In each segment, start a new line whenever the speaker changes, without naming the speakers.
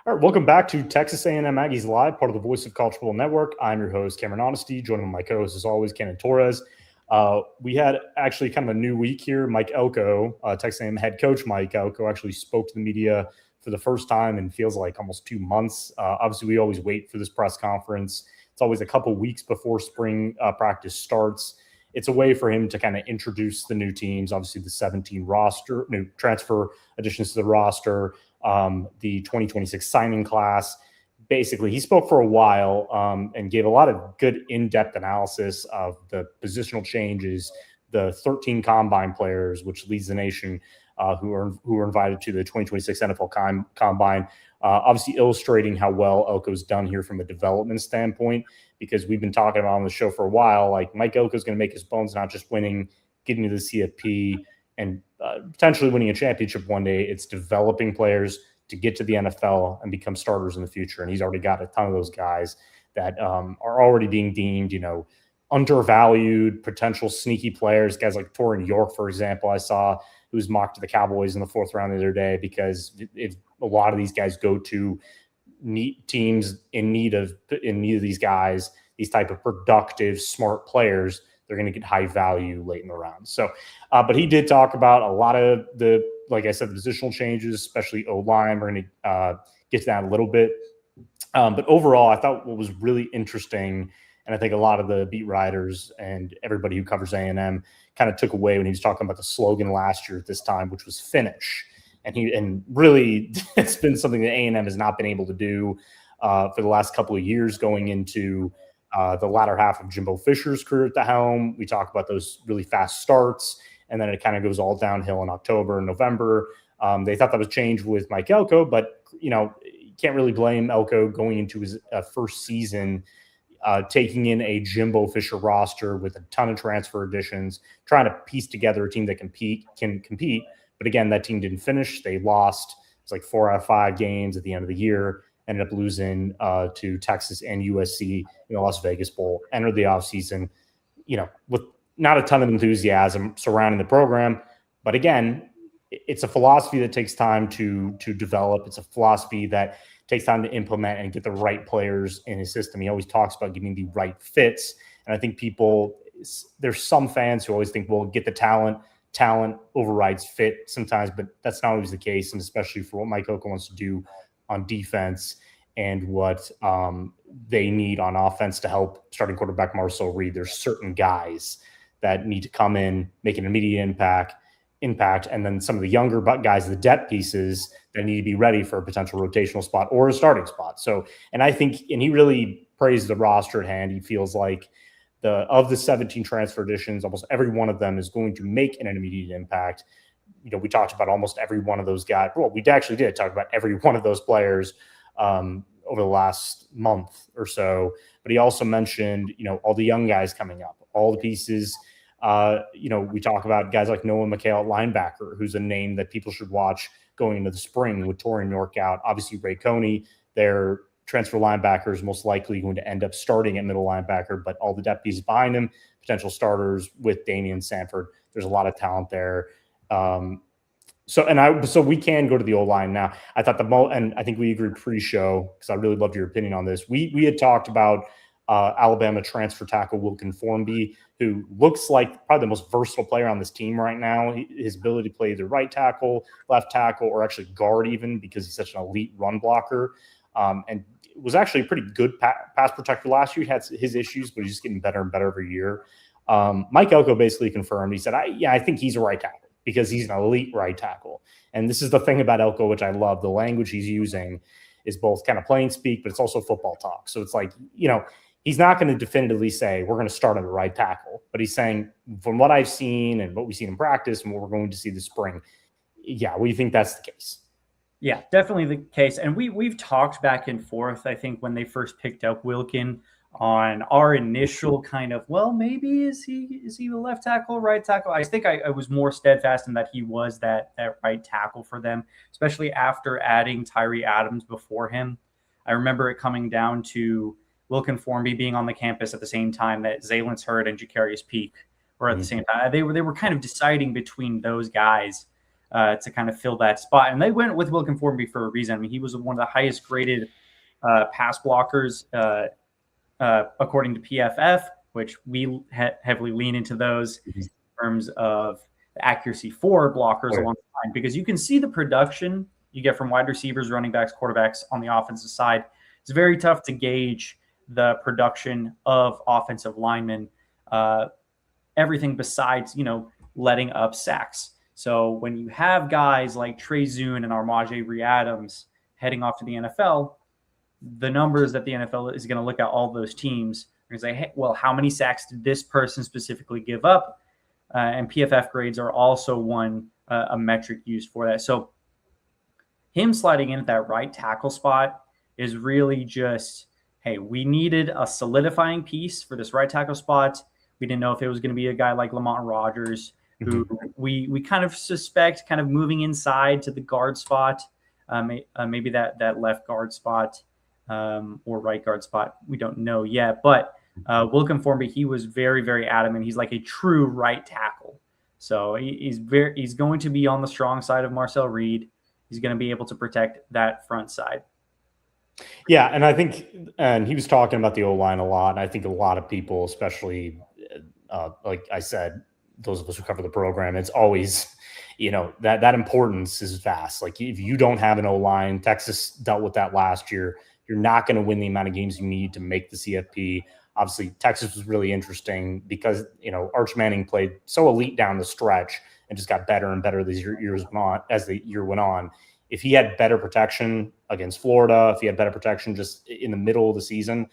All right, welcome back to Texas A&M Aggies Live, part of the Voice of College Football Network. I'm your host, Cameron Honesty, joining with my co-host, as always, Kenan Torres. We had actually kind of a new week here. Mike Elko, Texas A&M head coach Mike Elko, actually spoke to the media for the first time in feels like almost 2 months. Obviously, we always wait for this press conference. It's always a couple weeks before spring practice starts. It's a way for him to kind of introduce the new teams, obviously the 17 roster, new transfer additions to the roster, the 2026 signing class. Basically, he spoke for a while and gave a lot of good in-depth analysis of the positional changes, the 13 combine players, which leads the nation, who are invited to the 2026 NFL Combine. Obviously illustrating how well Elko's done here from a development standpoint, because we've been talking about on the show for a while, like Mike Elko's going to make his bones not just winning, getting to the CFP, and potentially winning a championship one day. It's developing players to get to the NFL and become starters in the future. And he's already got a ton of those guys that are already being deemed, undervalued, potential sneaky players. Guys like Torrin York, for example, I saw, who was mocked to the Cowboys in the 4th round the other day, because if a lot of these guys go to teams in need of these guys, these type of productive, smart players, they're going to get high value late in the round. So, but he did talk about a lot of the, like I said, the positional changes, especially O-line. We're going to get to that in a little bit. But overall, I thought what was really interesting, and I think a lot of the beat writers and everybody who covers A&M kind of took away when he was talking about the slogan last year at this time, which was finish. And really, it's been something that A&M has not been able to do for the last couple of years, going into the latter half of Jimbo Fisher's career at the helm. We talk about those really fast starts, and then it kind of goes all downhill in October and November. They thought that was changed with Mike Elko, but, you can't really blame Elko going into his first season, taking in a Jimbo Fisher roster with a ton of transfer additions, trying to piece together a team that can compete. But again, that team didn't finish. They lost. It's like 4 out of 5 games at the end of the year. Ended up losing to Texas and USC in the Las Vegas Bowl. Entered the offseason, with not a ton of enthusiasm surrounding the program. But again, it's a philosophy that takes time to develop. It's a philosophy that takes time to implement and get the right players in his system. He always talks about getting the right fits. And I think there's some fans who always think, well, get the talent overrides fit sometimes, but that's not always the case. And especially for what Mike Elko wants to do on defense and what they need on offense to help starting quarterback Marcel Reed. There's certain guys that need to come in, make an immediate impact, and then some of the younger guys, the depth pieces, that need to be ready for a potential rotational spot or a starting spot. So, and I think, and he really praised the roster at hand. He feels like of the 17 transfer additions, almost every one of them is going to make an immediate impact. We talked about almost every one of those guys. Well, we actually did talk about every one of those players over the last month or so. But he also mentioned, all the young guys coming up, all the pieces. We talk about guys like Noah McHale at linebacker, who's a name that people should watch going into the spring with Torrin York out. Obviously, Ray Coney, their transfer linebacker, is most likely going to end up starting at middle linebacker, but all the depth pieces behind him, potential starters with Damian Sanford. There's a lot of talent there. So we can go to the O-line now. I thought and I think we agreed pre-show, because I really loved your opinion on this. We had talked about Alabama transfer tackle Wilkin Formby, who looks like probably the most versatile player on this team right now. His ability to play either right tackle, left tackle, or actually guard even, because he's such an elite run blocker. And was actually a pretty good pass protector last year. He had his issues, but he's just getting better and better every year. Mike Elko basically confirmed. He said, I think he's a right tackle, because he's an elite right tackle. And this is the thing about Elko, which I love. The language he's using is both kind of plain speak, but it's also football talk. So it's like, he's not going to definitively say we're going to start on the right tackle, but he's saying, from what I've seen and what we've seen in practice and what we're going to see this spring, we think that's the case.
Yeah, definitely the case. And we've talked back and forth, I think, when they first picked up Wilkin, on our initial kind of, well, maybe is he a left tackle, right tackle? I think I was more steadfast in that he was that right tackle for them, especially after adding Tyree Adams before him. I remember it coming down to Wilkin Formby being on the campus at the same time that Zaylen Hurd and Jacarius Peak were at the same time. They were kind of deciding between those guys. to kind of fill that spot. And they went with Wilkin Formby for a reason. I mean, he was one of the highest graded pass blockers according to PFF, which we heavily lean into those in terms of the accuracy for blockers along the line, because you can see the production you get from wide receivers, running backs, quarterbacks on the offensive side. It's very tough to gauge the production of offensive linemen, everything besides, letting up sacks. So when you have guys like Trey Zune and Armaje Adams heading off to the NFL, the numbers that the NFL is going to look at all those teams and say, hey, well, how many sacks did this person specifically give up? And PFF grades are also a metric used for that. So him sliding in at that right tackle spot is really just, hey, we needed a solidifying piece for this right tackle spot. We didn't know if it was going to be a guy like Lamont Rogers, who we kind of suspect kind of moving inside to the guard spot, maybe that left guard spot or right guard spot. We don't know yet. But Wilkin Formby, he was very, very adamant. He's like a true right tackle. So he's going to be on the strong side of Marcel Reed. He's going to be able to protect that front side.
Yeah, and I think, and he was talking about the O-line a lot, and I think a lot of people, especially, like I said, those of us who cover the program, it's always, that importance is vast. Like if you don't have an O-line, Texas dealt with that last year, you're not going to win the amount of games you need to make the CFP. Obviously, Texas was really interesting because, Arch Manning played so elite down the stretch and just got better and better as the year went on. If he had better protection against Florida, if he had better protection just in the middle of the season,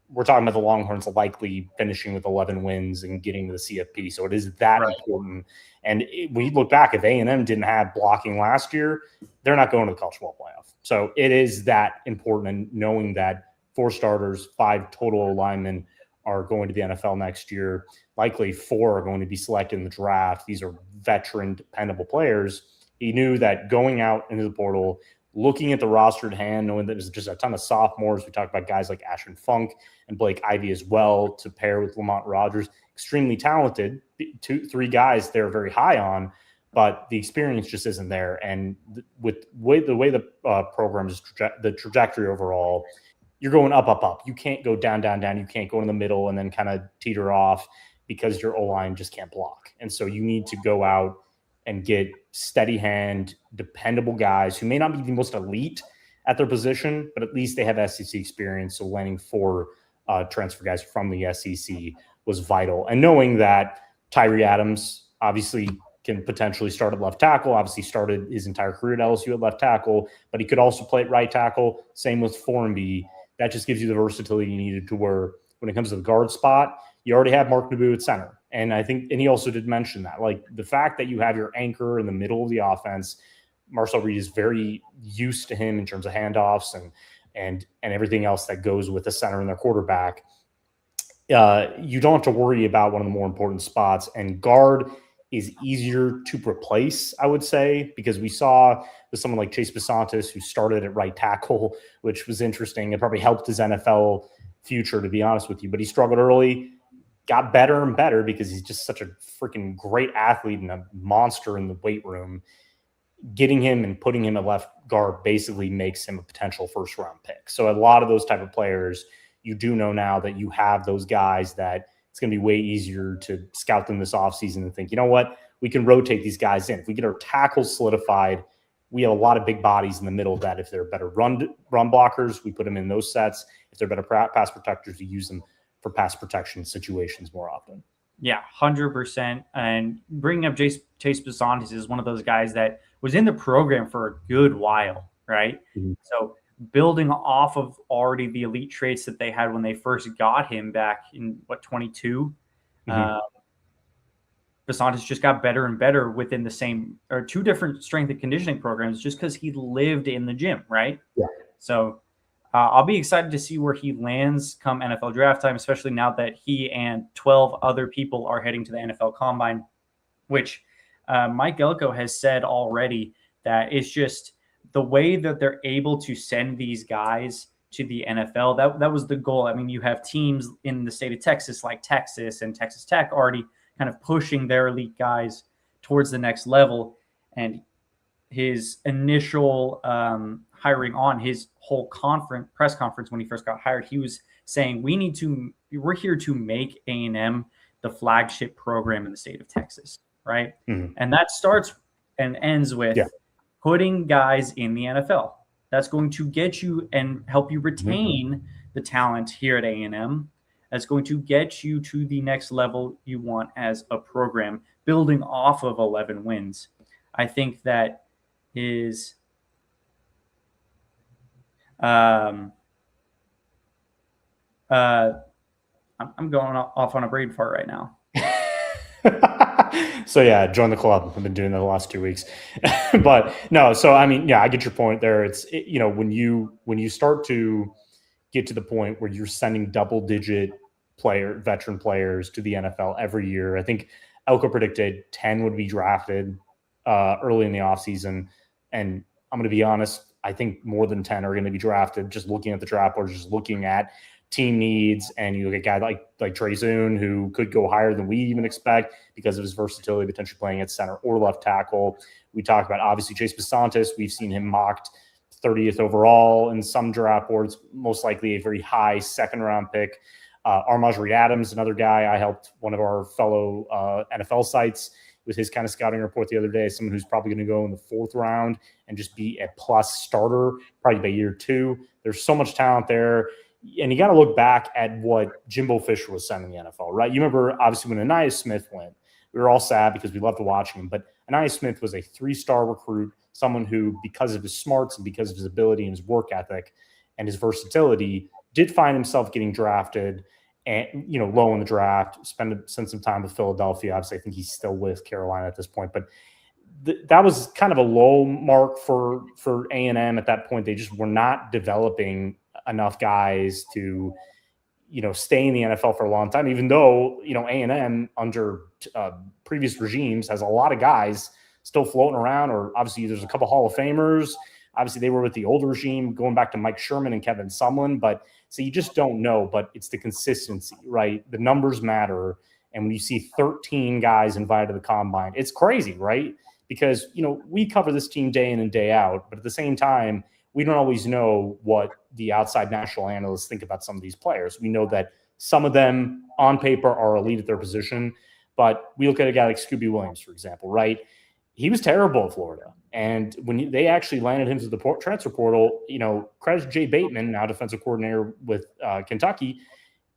we're talking about the Longhorns likely finishing with 11 wins and getting to the CFP. So it is that important. And when you look back, if A&M didn't have blocking last year, they're not going to the college football playoff. So it is that important. And knowing that 4 starters, 5 total linemen are going to the NFL next year, likely 4 are going to be selected in the draft. These are veteran, dependable players. He knew that going out into the portal, looking at the roster at hand, knowing that there's just a ton of sophomores. We talked about guys like Ashton Funk and Blake Ivy as well to pair with Lamont Rogers. Extremely talented, 2-3 guys they're very high on, but the experience just isn't there. And with the way the program is, the trajectory overall, you're going up, up, up. You can't go down, down, down. You can't go in the middle and then kind of teeter off because your O-line just can't block. And so you need to go out and get steady hand, dependable guys who may not be the most elite at their position, but at least they have SEC experience. So landing 4 transfer guys from the SEC was vital. And knowing that Tyree Adams obviously can potentially start at left tackle, obviously started his entire career at LSU at left tackle, but he could also play at right tackle. Same with Formby. That just gives you the versatility you needed to where when it comes to the guard spot, you already have Mark Naboo at center. And I think, and he also did mention that, like the fact that you have your anchor in the middle of the offense, Marcel Reed is very used to him in terms of handoffs and everything else that goes with the center and their quarterback. You don't have to worry about one of the more important spots, and guard is easier to replace, I would say, because we saw with someone like Chase Basantis, who started at right tackle, which was interesting. It probably helped his NFL future, to be honest with you, but he struggled early. Got better and better because he's just such a freaking great athlete and a monster in the weight room. Getting him and putting him at left guard basically makes him a potential first-round pick. So a lot of those type of players, you do know now that you have those guys that it's going to be way easier to scout them this offseason and think, you know what, we can rotate these guys in. If we get our tackles solidified, we have a lot of big bodies in the middle that if they're better run blockers, we put them in those sets. If they're better pass protectors, we use them for pass protection situations more often.
Yeah, 100%. And bringing up Chase Basantis is one of those guys that was in the program for a good while, right? Mm-hmm. So building off of already the elite traits that they had when they first got him back in, 22? Mm-hmm. Basantis just got better and better within the same or 2 different strength and conditioning programs just because he lived in the gym, right?
Yeah.
So I'll be excited to see where he lands come NFL draft time, especially now that he and 12 other people are heading to the NFL Combine, which Mike Elko has said already that it's just the way that they're able to send these guys to the NFL. That was the goal. I mean, you have teams in the state of Texas like Texas and Texas Tech already kind of pushing their elite guys towards the next level. And his initial hiring on his whole press conference when he first got hired, he was saying we're here to make A&M the flagship program in the state of Texas, right?
Mm-hmm.
And that starts and ends with putting guys in the NFL. That's going to get you and help you retain the talent here at A&M. That's going to get you to the next level you want as a program, building off of 11 wins. I think that is I'm going off on a brain fart right now.
So yeah, join the club. I've been doing that the last 2 weeks, but no. So I mean, yeah, I get your point there. When you start to get to the point where you're sending double-digit veteran players to the NFL every year. I think Elko predicted 10 would be drafted early in the offseason, and I'm going to be honest. I think more than 10 are going to be drafted. Just looking at the draft board, just looking at team needs, and you look at a guy like Trey Zoon, who could go higher than we even expect because of his versatility, potentially playing at center or left tackle. We talk about obviously Chase Basantis. We've seen him mocked 30th overall in some draft boards, most likely a very high second-round pick. Armaj Reed Adams, another guy I helped one of our fellow NFL sites with his kind of scouting report the other day, someone who's probably going to go in the 4th round and just be a plus starter probably by year 2. There's so much talent there. And you got to look back at what Jimbo Fisher was sending the NFL, right? You remember, obviously, when Ainias Smith went, we were all sad because we loved watching him. But Ainias Smith was a 3-star recruit, someone who, because of his smarts and because of his ability and his work ethic and his versatility, did find himself getting drafted and, low in the draft, spend some time with Philadelphia. Obviously, I think he's still with Carolina at this point. But that was kind of a low mark for A&M at that point. They just were not developing enough guys to, stay in the NFL for a long time, even though, A&M under previous regimes has a lot of guys still floating around, or obviously there's a couple Hall of Famers. Obviously they were with the old regime going back to Mike Sherman and Kevin Sumlin, but so you just don't know, but it's the consistency, right? The numbers matter. And when you see 13 guys invited to the combine, it's crazy, right? Because, we cover this team day in and day out, but at the same time, we don't always know what the outside national analysts think about some of these players. We know that some of them on paper are elite at their position, but we look at a guy like Scooby Williams, for example, right? He was terrible at Florida. And when they actually landed him to the transfer portal, credit to Jay Bateman, now defensive coordinator with Kentucky,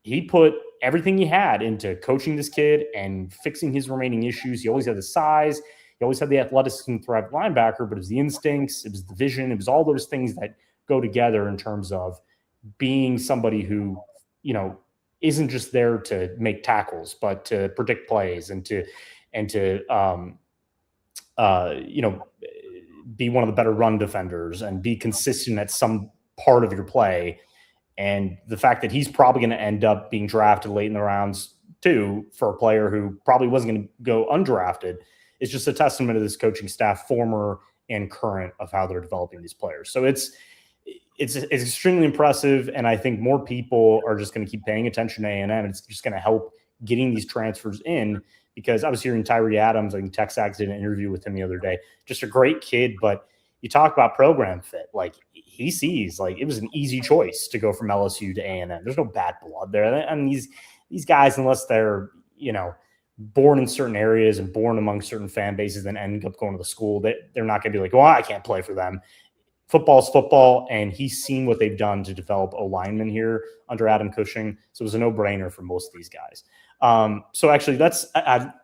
he put everything he had into coaching this kid and fixing his remaining issues. He always had the size. He always had the athleticism to thrive linebacker, but it was the instincts, it was the vision, it was all those things that go together in terms of being somebody who, isn't just there to make tackles, but to predict plays and to be one of the better run defenders and be consistent at some part of your play. And the fact that he's probably going to end up being drafted late in the rounds too, for a player who probably wasn't going to go undrafted, is just a testament to this coaching staff, former and current, of how they're developing these players. So it's extremely impressive. And I think more people are just going to keep paying attention to A&M. It's just going to help getting these transfers in, because I was hearing Tyree Adams, I think Texas did an interview with him the other day, just a great kid. But you talk about program fit, like he sees, like it was an easy choice to go from LSU to A&M. There's no bad blood there. And these guys, unless they're, born in certain areas and born among certain fan bases and end up going to the school, they're not going to be like, well, I can't play for them. Football's football, and he's seen what they've done to develop O linemen here under Adam Cushing. So it was a no-brainer for most of these guys. So actually,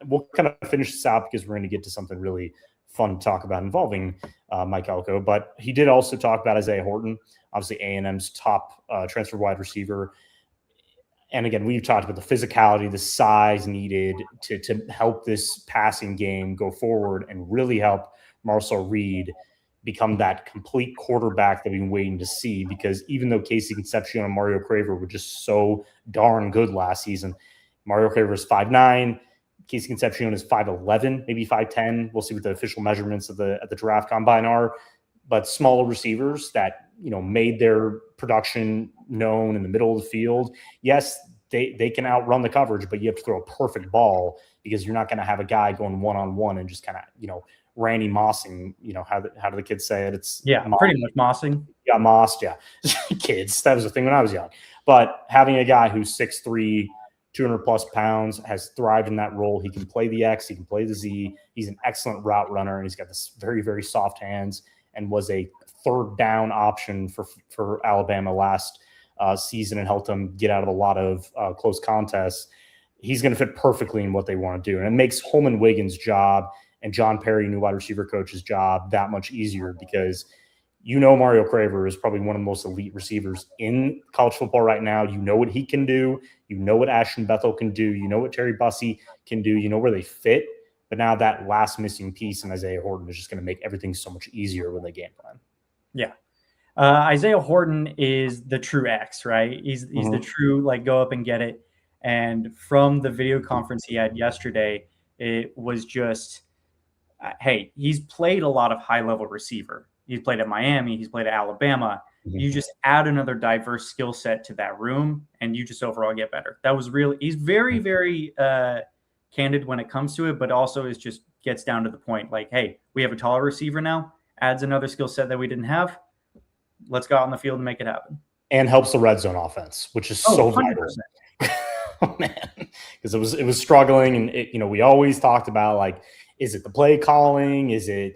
we'll kind of finish this out because we're going to get to something really fun to talk about involving Mike Elko. But he did also talk about Isaiah Horton, obviously A&M's top transfer wide receiver. And again, we've talked about the physicality, the size needed to help this passing game go forward and really help Marcel Reed become that complete quarterback that we've been waiting to see. Because even though Casey Concepcion and Mario Craver were just so darn good last season, Mario Craver is 5'9", Casey Concepcion is 5'11", maybe 5'10". We'll see what the official measurements at the draft combine are. But smaller receivers that, made their production known in the middle of the field. Yes, they can outrun the coverage, but you have to throw a perfect ball, because you're not going to have a guy going one-on-one and just kind of, Randy Mossing. How do the kids say it? It's
pretty much Mossing.
Yeah, Mossed. Yeah, kids. That was the thing when I was young. But having a guy who's 6'3", 200 plus pounds, has thrived in that role. He can play the X, he can play the Z. He's an excellent route runner, and he's got this very, very soft hands, and was a third down option for Alabama last season and helped them get out of a lot of close contests. He's going to fit perfectly in what they want to do. And it makes Holman Wiggins' job and John Perry, new wide receiver coach's job, that much easier, because Mario Craver is probably one of the most elite receivers in college football right now. You know what he can do. You know what Ashton Bethel can do. You know what Terry Bussey can do. You know where they fit. But now that last missing piece in Isaiah Horton is just going to make everything so much easier when they game plan.
Yeah. Isaiah Horton is the true X, right? He's the true, go up and get it. And from the video conference he had yesterday, it was just, hey, he's played a lot of high-level receiver. He's played at Miami. He's played at Alabama. Mm-hmm. You just add another diverse skill set to that room, and you just overall get better. That was really – he's very, very candid when it comes to it, but also is just gets down to the point. Hey, we have a taller receiver now. Adds another skill set that we didn't have. Let's go out on the field and make it happen.
And helps the red zone offense, which is so vital. Oh, man, because it was struggling, and we always talked about is it the play calling? Is it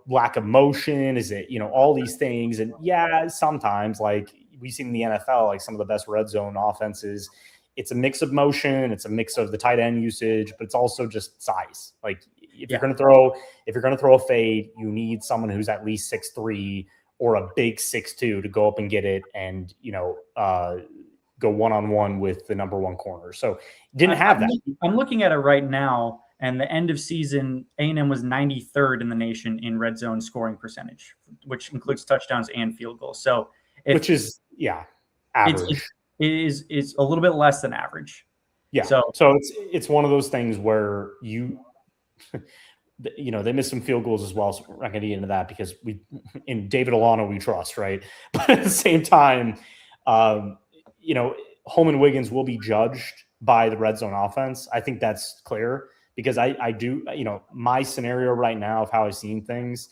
lack of motion? Is it all these things? And yeah, sometimes we've seen in the NFL, some of the best red zone offenses, it's a mix of motion, it's a mix of the tight end usage, but it's also just size. If you're going to throw a fade, you need someone who's at least 6'3" or a big 6'2" to go up and get it, and go one-on-one with the number one corner. So didn't have that.
I'm looking at it right now, and the end of season, A&M was 93rd in the nation in red zone scoring percentage, which includes touchdowns and field goals. So
which is, average.
It's a little bit less than average.
Yeah. So it's one of those things where they missed some field goals as well. So we're not going to get into that because in David Alano we trust, right? But at the same time, Holman Wiggins will be judged by the red zone offense. I think that's clear, because I do, my scenario right now of how I've seen things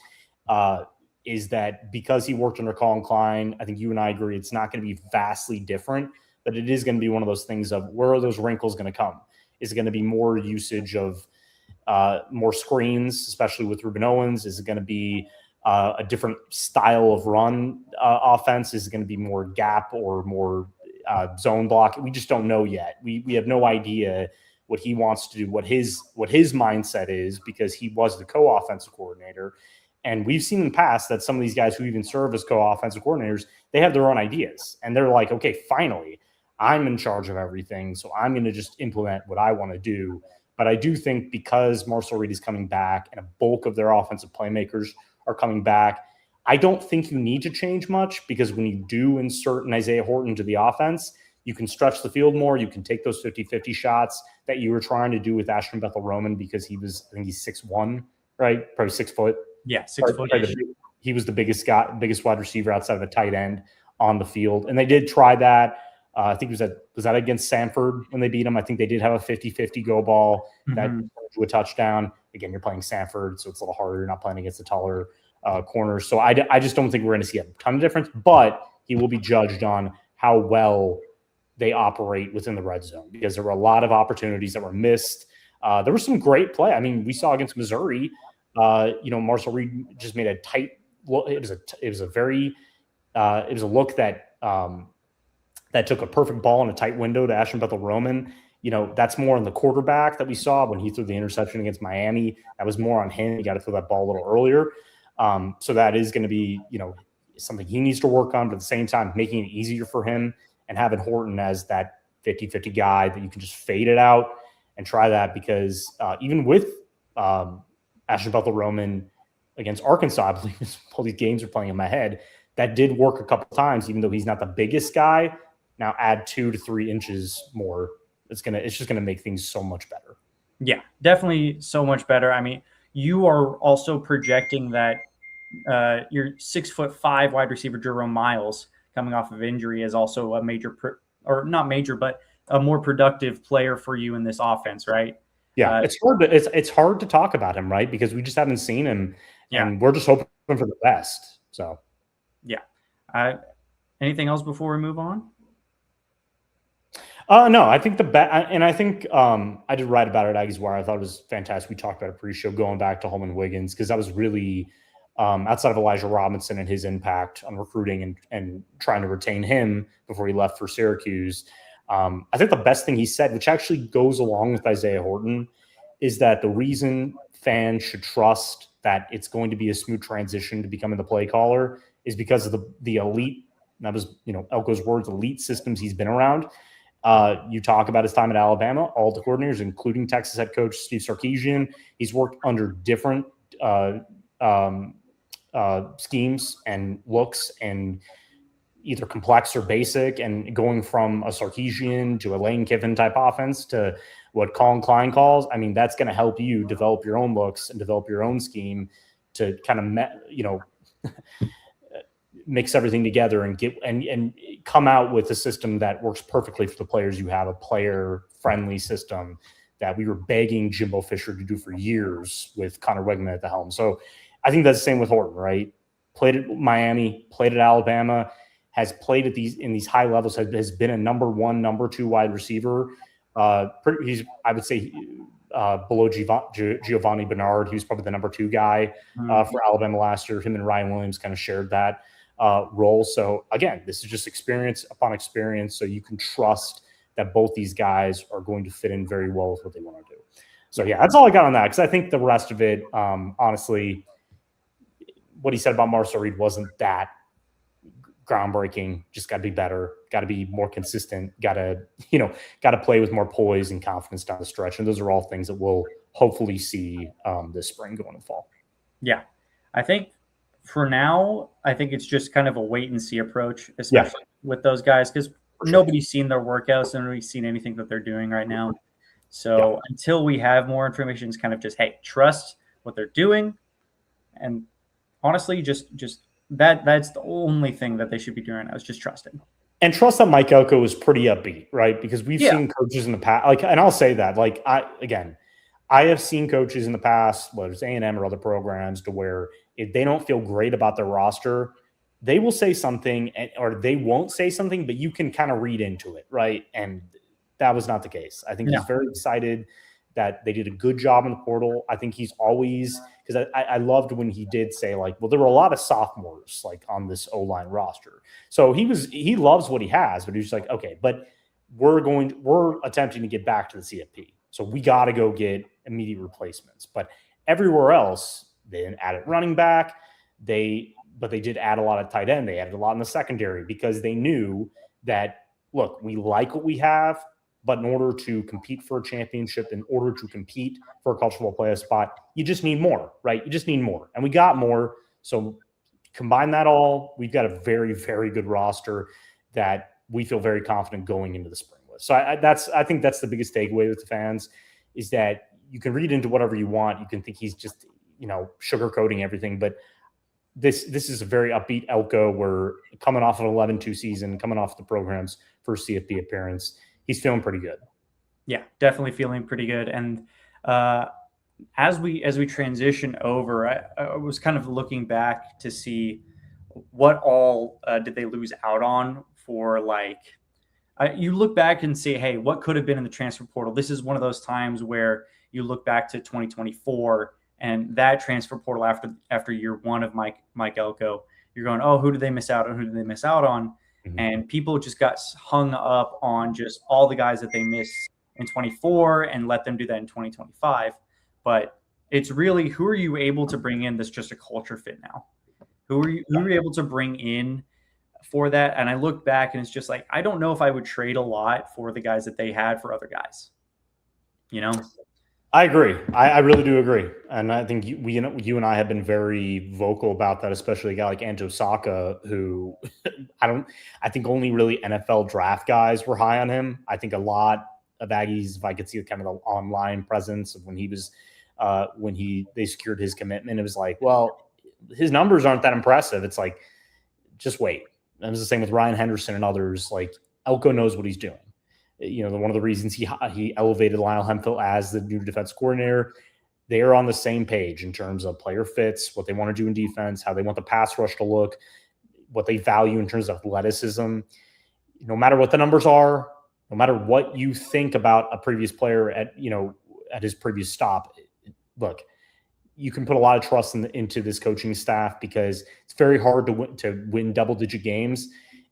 is that because he worked under Colin Klein, I think you and I agree it's not going to be vastly different, but it is going to be one of those things of where are those wrinkles going to come? Is it going to be more usage of more screens, especially with Ruben Owens? Is it going to be a different style of run offense? Is it going to be more gap or more zone block? We just don't know yet. We have no idea what he wants to do, what his mindset is, because he was the co-offensive coordinator. And we've seen in the past that some of these guys who even serve as co-offensive coordinators, they have their own ideas. And they're like, okay, finally, I'm in charge of everything, so I'm going to just implement what I want to do. But I do think because Marcel Reed is coming back and a bulk of their offensive playmakers are coming back, I don't think you need to change much, because when you do insert an Isaiah Horton to the offense, you can stretch the field more. You can take those 50-50 shots that you were trying to do with Ashton Bethel Roman, because he's 6'1", right? Probably 6 foot.
Yeah, 6 foot.
He was the biggest wide receiver outside of a tight end on the field. And they did try that. I think was that against Samford when they beat him? I think they did have a 50-50 go ball that turned to a touchdown. Again, you're playing Samford, so it's a little harder. You're not playing against the taller corners. So I just don't think we're going to see a ton of difference, but he will be judged on how well they operate within the red zone, because there were a lot of opportunities that were missed. There was some great play. I mean, we saw against Missouri, Marcel Reed just made a tight look. It was a look that took a perfect ball in a tight window to Ashton Bethel Roman. That's more on the quarterback that we saw when he threw the interception against Miami. That was more on him. He got to throw that ball a little earlier. So that is going to be, something he needs to work on, but at the same time, making it easier for him and having Horton as that 50-50 guy that you can just fade it out and try that, because even with Ashton Bethel Roman against Arkansas, I believe all these games are playing in my head, that did work a couple times, even though he's not the biggest guy. Now add 2 to 3 inches more. It's just gonna make things so much better.
Yeah, definitely so much better. I mean, you are also projecting that your 6'5" wide receiver Jerome Miles, coming off of injury, is also a major, or not major, but a more productive player for you in this offense, right?
Yeah, it's hard to talk about him, right? Because we just haven't seen him, and we're just hoping for the best. So,
yeah. Anything else before we move on?
No, I think and I think I did write about it at Aggies Wire. I thought it was fantastic. We talked about it pre-show, going back to Holman Wiggins, because that was really outside of Elijah Robinson and his impact on recruiting and trying to retain him before he left for Syracuse. I think the best thing he said, which actually goes along with Isaiah Horton, is that the reason fans should trust that it's going to be a smooth transition to becoming the play caller is because of the elite. That was, Elko's words, elite systems he's been around. You talk about his time at Alabama, all the coordinators, including Texas head coach Steve Sarkisian. He's worked under different schemes and looks, and either complex or basic, and going from a Sarkisian to a Lane Kiffin type offense to what Colin Klein calls. I mean, that's going to help you develop your own looks and develop your own scheme to kind of, mix everything together and get and come out with a system that works perfectly for the players you have, a player-friendly system that we were begging Jimbo Fisher to do for years with Connor Wegman at the helm. So I think that's the same with Horton, right? Played at Miami, played at Alabama, has played at in these high levels, has been a number 1, number 2 wide receiver. He's, I would say, below Giovanni Bernard. He was probably the number 2 guy for Alabama last year. Him and Ryan Williams kind of shared that role. So again, this is just experience upon experience. So you can trust that both these guys are going to fit in very well with what they want to do. So yeah, that's all I got on that. Because I think the rest of it, honestly, what he said about Marcel Reed wasn't that groundbreaking. Just got to be better, got to be more consistent, got to play with more poise and confidence down the stretch. And those are all things that we'll hopefully see this spring going to fall.
Yeah, I think for now, I think it's just kind of a wait and see approach, especially with those guys, because nobody's seen their workouts and nobody's seen anything that they're doing right now. So until we have more information, it's kind of just, hey, trust what they're doing. And honestly, just that's the only thing that they should be doing right now, is just trusting.
And trust that Mike Elko is pretty upbeat, right? Because we've seen coaches in the past, and I'll say that, I have seen coaches in the past, whether it's A&M or other programs, to where if they don't feel great about their roster, they will say something, or they won't say something, but you can kind of read into it, right? And that was not the case. I think he's very excited that they did a good job in the portal. I think he's always, because I loved when he did say, well, there were a lot of sophomores on this O-line roster. So he loves what he has, but he's like, okay, but we're attempting to get back to the CFP. So we got to go get immediate replacements. But everywhere else, they didn't add a running back. But they did add a lot of tight end. They added a lot in the secondary, because they knew that, look, we like what we have, but in order to compete for a championship, in order to compete for a college football playoff spot, you just need more, right? You just need more. And we got more. So combine that all, we've got a very, very good roster that we feel very confident going into the spring with. So I think that's the biggest takeaway with the fans, is that you can read into whatever you want. You can think he's just, sugarcoating everything, but this is a very upbeat Elko. We're coming off of an 11-2 season, coming off the program's first CFP appearance. He's feeling pretty good.
Yeah, definitely feeling pretty good. And as we transition over, I was kind of looking back to see what all did they lose out on for, you look back and say, hey, what could have been in the transfer portal? This is one of those times where you look back to 2024 and that transfer portal after year 1 of Mike Elko, you're going, oh, who did they miss out on? Who did they miss out on? Mm-hmm. And people just got hung up on just all the guys that they missed in 24 and let them do that in 2025. But it's really, who are you able to bring in that's just a culture fit now? Who are you able to bring in for that? And I look back and it's just I don't know if I would trade a lot for the guys that they had for other guys.
I agree. I really do agree. And I think you and I have been very vocal about that, especially a guy like Anto Saka, who I think only really NFL draft guys were high on him. I think a lot of Aggies, if I could see kind of the online presence of when he was, they secured his commitment, it was well, his numbers aren't that impressive. It's just wait. It was the same with Ryan Henderson and others. Elko knows what he's doing. One of the reasons he elevated Lionel Hemphill as the new defense coordinator. They are on the same page in terms of player fits, what they want to do in defense, how they want the pass rush to look, what they value in terms of athleticism. No matter what the numbers are, no matter what you think about a previous player at his previous stop, look, you can put a lot of trust into this coaching staff because it's very hard to win double-digit games.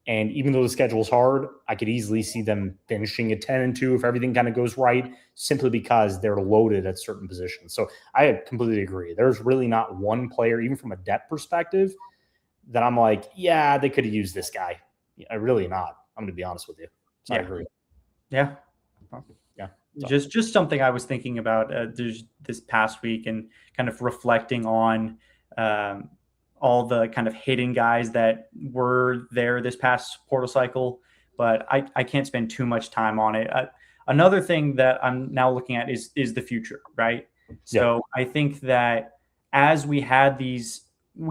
And even though the schedule is hard, I could easily see them finishing at 10-2 if everything kind of goes right, simply because they're loaded at certain positions. So I completely agree. There's really not one player, even from a depth perspective, that I'm like, yeah, they could have used this guy. Really not. I'm going to be honest with you. So I agree.
Yeah.
Yeah.
So. Just something I was thinking about this past week and kind of reflecting on all the kind of hidden guys that were there this past portal cycle, but I can't spend too much time on it. Another thing that I'm now looking at is the future, right? So I think that as we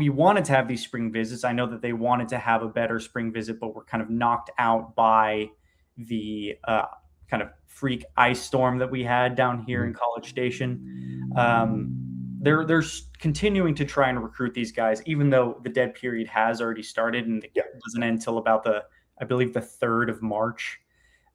wanted to have these spring visits. I know that they wanted to have a better spring visit, but were kind of knocked out by the kind of freak ice storm that we had down here in College Station. They're continuing to try and recruit these guys, even though the dead period has already started and it doesn't end until about I believe the 3rd of March.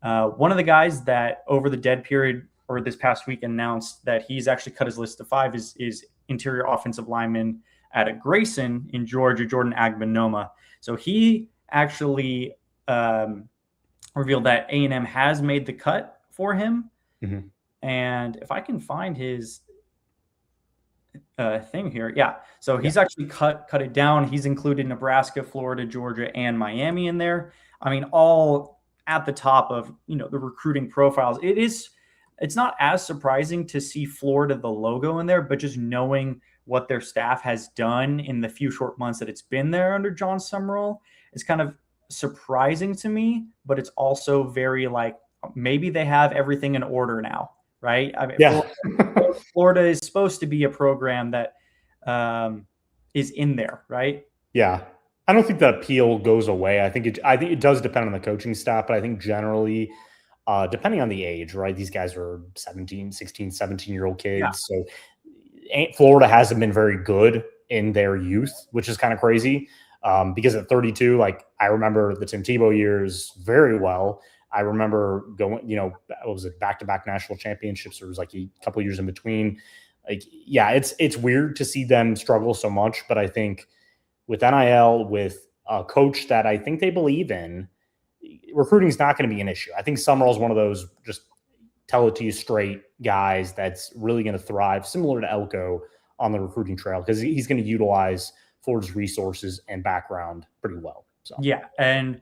One of the guys that over the dead period or this past week announced that he's actually cut his list to 5 is interior offensive lineman at Grayson in Georgia, Jordan Agbanoma. So he actually revealed that A&M has made the cut for him.
Mm-hmm.
And if I can find his thing here. Yeah. So he's actually cut it down. He's included Nebraska, Florida, Georgia, and Miami in there. I mean, all at the top of, the recruiting profiles. It's not as surprising to see Florida, the logo in there, but just knowing what their staff has done in the few short months that it's been there under John Summerall is kind of surprising to me, but it's also very maybe they have everything in order now, right? I mean, Florida is supposed to be a program that is in there, right?
Yeah. I don't think that appeal goes away. I think it does depend on the coaching staff, but I think generally, depending on the age, right? These guys are 16, 17-year-old kids. Yeah. So Florida hasn't been very good in their youth, which is kind of crazy. Because at 32, I remember the Tim Tebow years very well. I remember going, what was it, back-to-back national championships. There was a couple of years in between. It's weird to see them struggle so much, but I think with NIL, with a coach that I think they believe in, recruiting is not going to be an issue. I think Summerall's one of those just tell it to you straight guys that's really going to thrive, similar to Elko on the recruiting trail, because he's going to utilize Florida's resources and background pretty well. So
yeah, and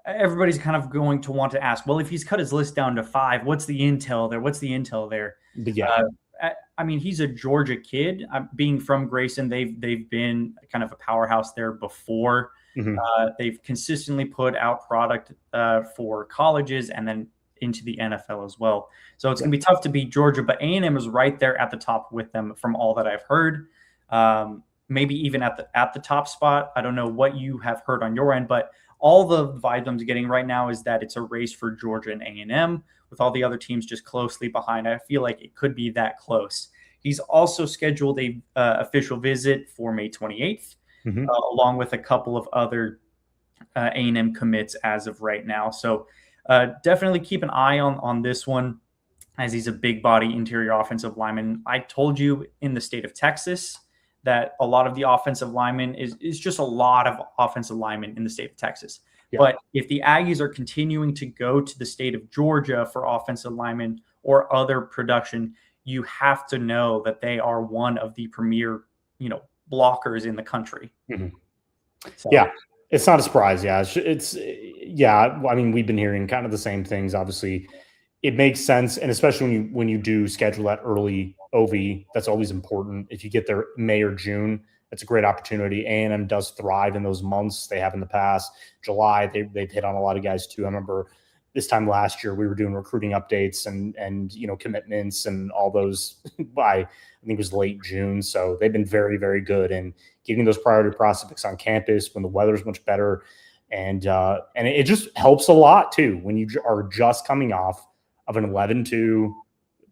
everybody's kind of going to want to ask, well, if he's cut his list down to 5, what's the intel there? What's the intel there?
But yeah.
I mean, he's a Georgia kid. Being from Grayson, they've been kind of a powerhouse there before.
Mm-hmm.
They've consistently put out product for colleges and then into the NFL as well. So it's going to be tough to beat Georgia, but A&M is right there at the top with them from all that I've heard. Maybe even at the top spot. I don't know what you have heard on your end, but all the vibes I'm getting right now is that it's a race for Georgia and A&M with all the other teams just closely behind. I feel like it could be that close. He's also scheduled a official visit for May 28th, along with a couple of other A&M commits as of right now. So definitely keep an eye on this one, as he's a big body interior offensive lineman. I told you in the state of Texas that a lot of the offensive linemen is just a lot of offensive linemen in the state of Texas. Yeah. But if the Aggies are continuing to go to the state of Georgia for offensive linemen or other production, you have to know that they are one of the premier, blockers in the country.
Mm-hmm. So. Yeah, it's not a surprise. Yeah, I mean, we've been hearing kind of the same things. Obviously, it makes sense, and especially when you do schedule that early OV, that's always important. If you get there May or June, that's a great opportunity. A&M does thrive in those months. They have in the past. July, they've hit on a lot of guys too. I remember this time last year we were doing recruiting updates and commitments and all those by I think it was late June. So they've been very, very good in getting those priority prospects on campus when the weather's much better. And it just helps a lot too when you are just coming off of an 11-2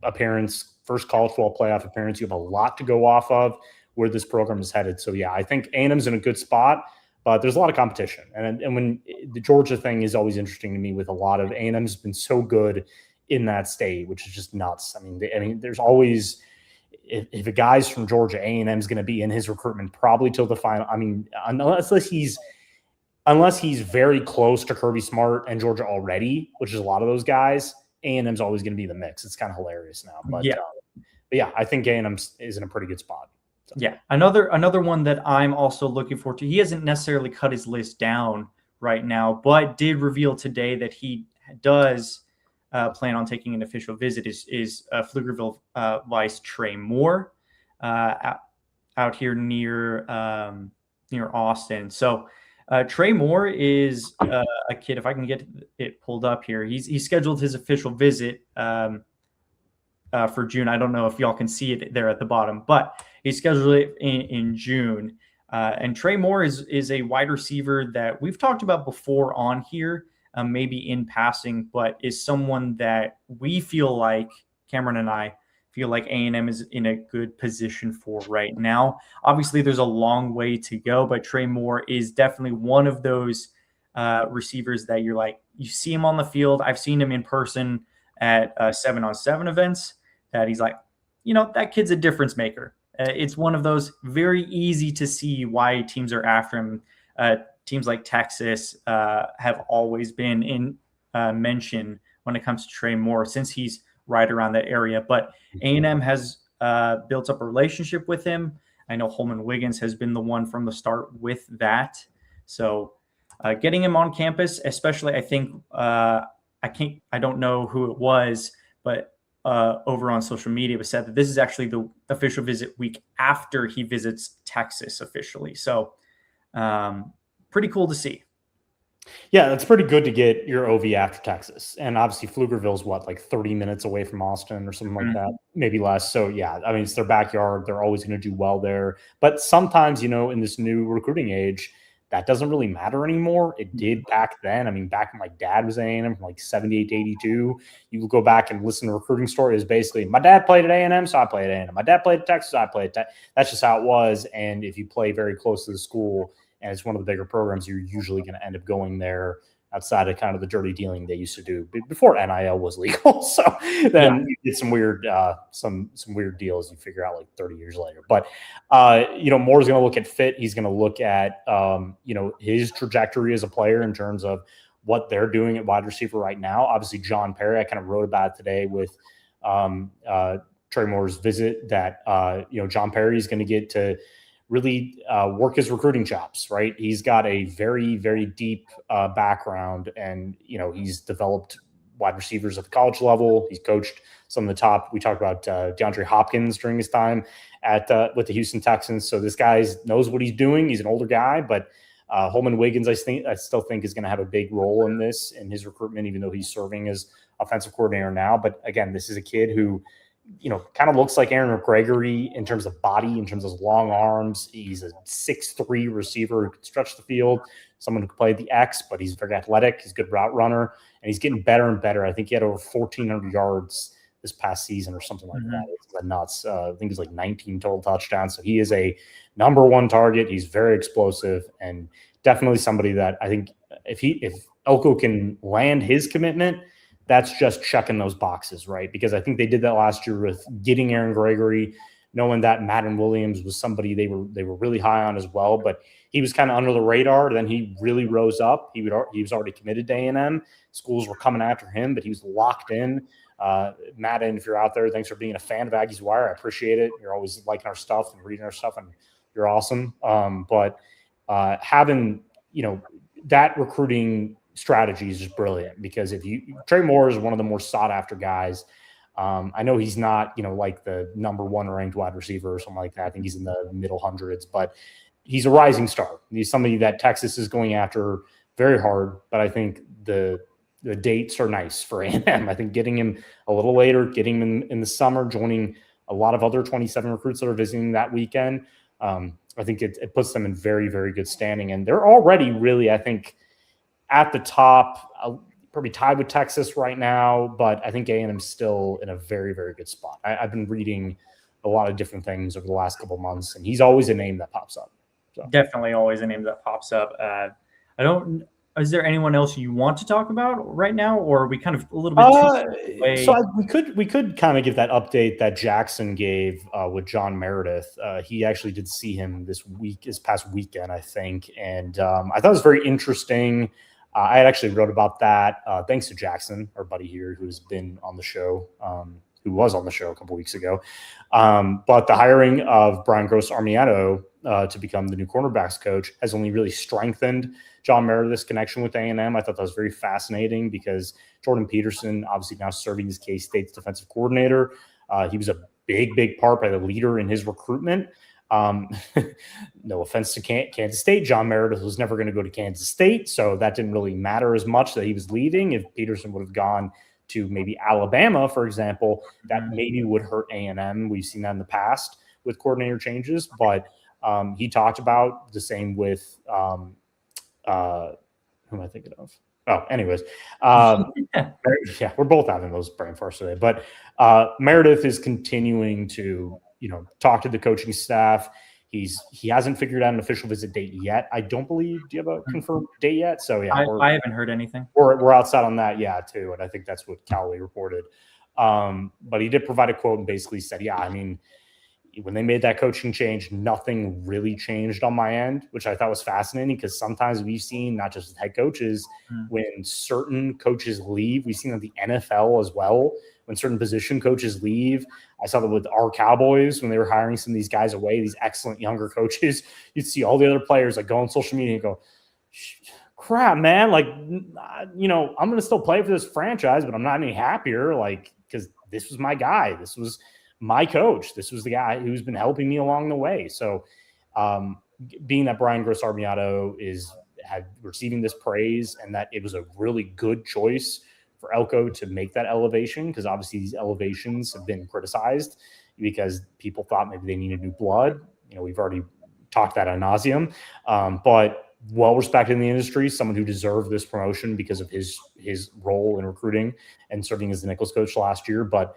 appearance, first college football playoff appearance. You have a lot to go off of where this program is headed. So yeah, I think A&M's in a good spot, but there's a lot of competition. And when the Georgia thing is always interesting to me with a lot of A&M's been so good in that state, which is just nuts. I mean, there's always, if a guy's from Georgia, A&M's going to be in his recruitment probably till the final. I mean, unless he's very close to Kirby Smart and Georgia already, which is a lot of those guys, A&M's always going to be the mix. It's kind of hilarious now, but yeah, I think A&M is in a pretty good spot. So.
Yeah, another one that I'm also looking forward to. He hasn't necessarily cut his list down right now, but did reveal today that he does plan on taking an official visit. Is Pflugerville Vice Trey Moore out here near Austin. So Trey Moore is a kid. If I can get it pulled up here, he's scheduled his official visit for June. I don't know if y'all can see it there at the bottom, but he's scheduled it in June. And Trey Moore is a wide receiver that we've talked about before on here, maybe in passing, but is someone that we feel like, Cameron and I feel like A&M is in a good position for right now. Obviously, there's a long way to go, but Trey Moore is definitely one of those receivers that you're like, you see him on the field. I've seen him in person at 7-on-7 events that he's like, that kid's a difference maker. It's one of those very easy to see why teams are after him. Teams like Texas have always been in mention when it comes to Trey Moore since he's right around that area. But A&M has built up a relationship with him. I know Holman Wiggins has been the one from the start with that. So getting him on campus, especially, I think I don't know who it was, but over on social media, it was said that this is actually the official visit week after he visits Texas officially. So pretty cool to see.
Yeah, it's pretty good to get your OV after Texas. And obviously Pflugerville's like 30 minutes away from Austin or something like that, maybe less. So yeah, I mean, it's their backyard. They're always going to do well there. But sometimes, in this new recruiting age, that doesn't really matter anymore. It did back then. I mean, back when my dad was at A&M from 78 to 82, you go back and listen to recruiting stories. Basically, my dad played at A&M, so I played at A&M. My dad played at Texas, I played at Texas. That's just how it was. And if you play very close to the school and it's one of the bigger programs, you're usually going to end up going there outside of kind of the dirty dealing they used to do before NIL was legal. So then you get some weird deals you figure out 30 years later. But, Moore's going to look at fit. He's going to look at, his trajectory as a player in terms of what they're doing at wide receiver right now. Obviously, John Perry, I kind of wrote about it today with Trey Moore's visit that, John Perry is going to get to really work his recruiting chops, right? He's got a very, very deep background and, he's developed wide receivers at the college level. He's coached some of the top. We talked about DeAndre Hopkins during his time with the Houston Texans. So this guy knows what he's doing. He's an older guy, but Holman Wiggins, I still think is going to have a big role in his recruitment, even though he's serving as offensive coordinator now. But again, this is a kid who, kind of looks like Aaron McGregory in terms of body, in terms of long arms. He's a 6'3" receiver who can stretch the field, someone who can play the X, but he's very athletic. He's a good route runner, and he's getting better and better. I think he had over 1,400 yards this past season or something like that. It's nuts. I think it's 19 total touchdowns. So he is a number one target. He's very explosive and definitely somebody that I think if Elko can land his commitment, that's just checking those boxes, right? Because I think they did that last year with getting Aaron Gregory, knowing that Madden Williams was somebody they were really high on as well, but he was kind of under the radar. Then he really rose up. He was already committed to A&M. Schools were coming after him, but he was locked in. Madden, if you're out there, thanks for being a fan of Aggies Wire. I appreciate it. You're always liking our stuff and reading our stuff, and you're awesome. But having that recruiting strategy is just brilliant because Trey Moore is one of the more sought after guys. I know he's not, like the number one ranked wide receiver or something like that. I think he's in the middle hundreds, but he's a rising star. He's somebody that Texas is going after very hard, but I think the dates are nice for A&M. I think getting him a little later, getting him in the summer, joining a lot of other 27 recruits that are visiting that weekend, I think it puts them in very, very good standing. And they're already really, I think, at the top, probably tied with Texas right now, but I think A&M's still in a very, very good spot. I've been reading a lot of different things over the last couple of months, and he's always a name that pops up. So.
Definitely always a name that pops up. Is there anyone else you want to talk about right now, or are we kind of a little bit too away?
So we could kind of give that update that Jackson gave with John Meredith. He actually did see him this past weekend, I think, and I thought it was very interesting. I had actually wrote about that thanks to Jackson, our buddy here, who's been on the show, who was on the show a couple weeks ago. But the hiring of Brian Gross-Armiento to become the new cornerbacks coach has only really strengthened John Meredith's connection with A&M. I thought that was very fascinating because Jordan Peterson, obviously now serving as K-State's defensive coordinator, he was a big part by the leader in his recruitment. No offense to Kansas State. John Meredith was never going to go to Kansas State, so that didn't really matter as much that he was leaving. If Peterson would have gone to maybe Alabama, for example, that maybe would hurt A&M. We've seen that in the past with coordinator changes, but he talked about the same with who am I thinking of? Oh, anyways, yeah, we're both having those brain farts today. But Meredith is continuing to, talk to the coaching staff. He hasn't figured out an official visit date yet. I don't believe. Do you have a confirmed date yet? So yeah,
I haven't heard anything.
We're outside on that, yeah, too. And I think that's what Cowley reported. But he did provide a quote and basically said, yeah, I mean, when they made that coaching change, nothing really changed on my end, which I thought was fascinating because sometimes we've seen, not just with head coaches, when certain coaches leave, we've seen in the NFL as well, when certain position coaches leave. I saw that with our Cowboys when they were hiring some of these guys away, these excellent younger coaches. You'd see all the other players like go on social media and go, crap, man, like, I'm going to still play for this franchise, but I'm not any happier, like, because this was my guy. This was my coach. This was the guy who's been helping me along the way. So being that Brian Gross-Armiento had receiving this praise and that it was a really good choice for Elko to make that elevation, because obviously these elevations have been criticized because people thought maybe they needed new blood. We've already talked that ad nauseum, but well-respected in the industry, someone who deserved this promotion because of his role in recruiting and serving as the Nichols coach last year. But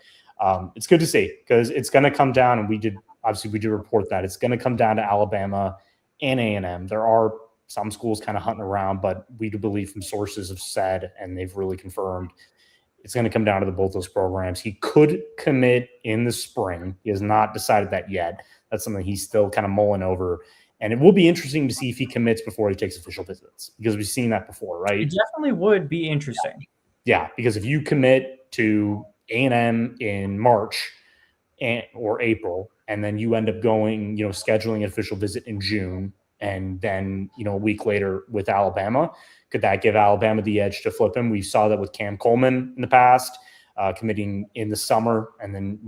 it's good to see because it's going to come down, and we did report that it's going to come down to Alabama and A&M. There are some schools kind of hunting around, but we do believe from sources have said, and they've really confirmed, it's going to come down to both those programs. He could commit in the spring. He has not decided that yet. That's something he's still kind of mulling over. And it will be interesting to see if he commits before he takes official visits, because we've seen that before, right?
It definitely would be interesting.
Yeah, because if you commit to A&M in March or April, and then you end up going, scheduling an official visit in June, and then, a week later with Alabama, could that give Alabama the edge to flip him? We saw that with Cam Coleman in the past, committing in the summer and then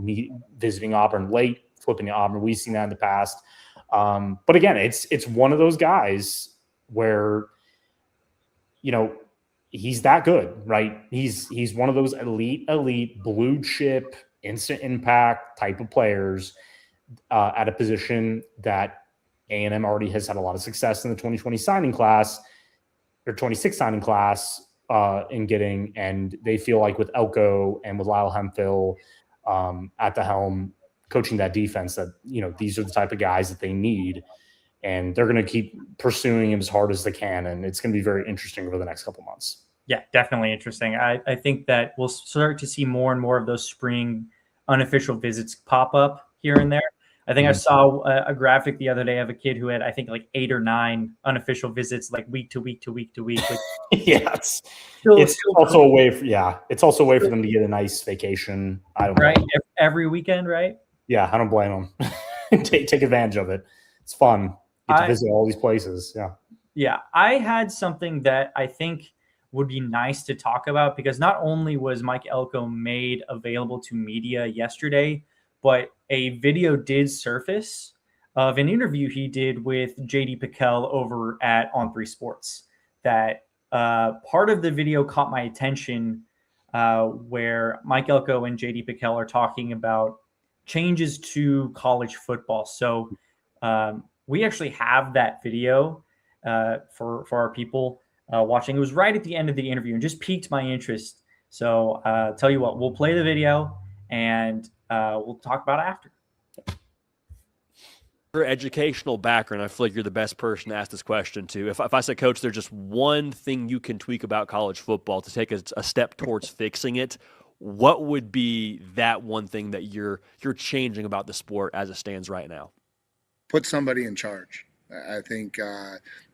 visiting Auburn late, flipping to Auburn. We've seen that in the past. But again, it's one of those guys where, he's that good, right? He's one of those elite blue chip, instant impact type of players at a position that A&M already has had a lot of success in the 2020 signing class or 26 signing class in getting, and they feel like with Elko and with Lyle Hemphill at the helm, coaching that defense, that these are the type of guys that they need, and they're going to keep pursuing him as hard as they can, and it's going to be very interesting over the next couple months.
Yeah, definitely interesting. I think that we'll start to see more and more of those spring unofficial visits pop up here and there. I think I saw a graphic the other day of a kid who had, I think, like 8 or 9 unofficial visits, like week to week to week to week. Like,
yeah, it's also a way for them to get a nice vacation. I don't
right every weekend, right?
Yeah, I don't blame them. take advantage of it. It's fun. Get to visit all these places. Yeah.
Yeah, I had something that I think would be nice to talk about, because not only was Mike Elko made available to media yesterday, but a video did surface of an interview he did with JD Pickell over at On3 Sports. That part of the video caught my attention, where Mike Elko and JD Pickell are talking about changes to college football. So we actually have that video for our people. watching. It was right at the end of the interview and just piqued my interest. So tell you what, we'll play the video and we'll talk about it after.
Your educational background, I feel like you're the best person to ask this question to. If I said, Coach, there's just one thing you can tweak about college football to take a step towards fixing it, what would be that one thing that you're changing about the sport as it stands right now?
Put somebody in charge. I think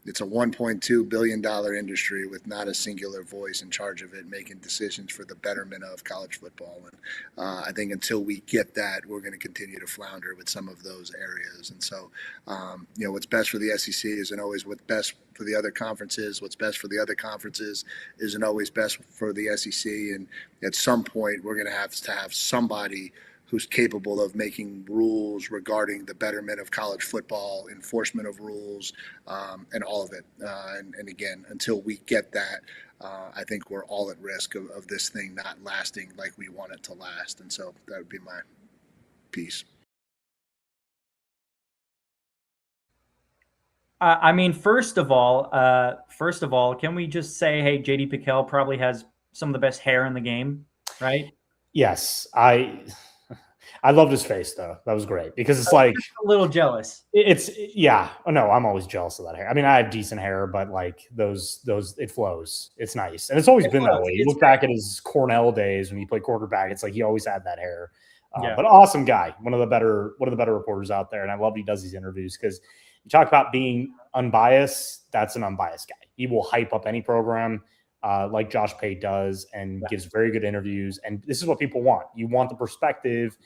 it's a $1.2 billion industry with not a singular voice in charge of it, making decisions for the betterment of college football. And I think until we get that, we're going to continue to flounder with some of those areas. And so, what's best for the SEC isn't always what's best for the other conferences. What's best for the other conferences isn't always best for the SEC. And at some point, we're going to have somebody who's capable of making rules regarding the betterment of college football, enforcement of rules, and all of it. And again, until we get that, I think we're all at risk of this thing not lasting like we want it to last. And so that would be my piece.
I mean, first of all, can we just say, hey, JD Piquel probably has some of the best hair in the game, right?
Yes, I loved his face though. That was great because it's like
a little jealous.
Yeah. Oh no, I'm always jealous of that hair. I mean, I have decent hair, but like those it flows. It's nice, and it's always been that way. You look back at his Cornell days when he played quarterback. It's like he always had that hair. But awesome guy, one of the better reporters out there, and I love he does these interviews because you talk about being unbiased. That's an unbiased guy. He will hype up any program. Like Josh Pate does, and gives very good interviews. And this is what people want. You want the perspective.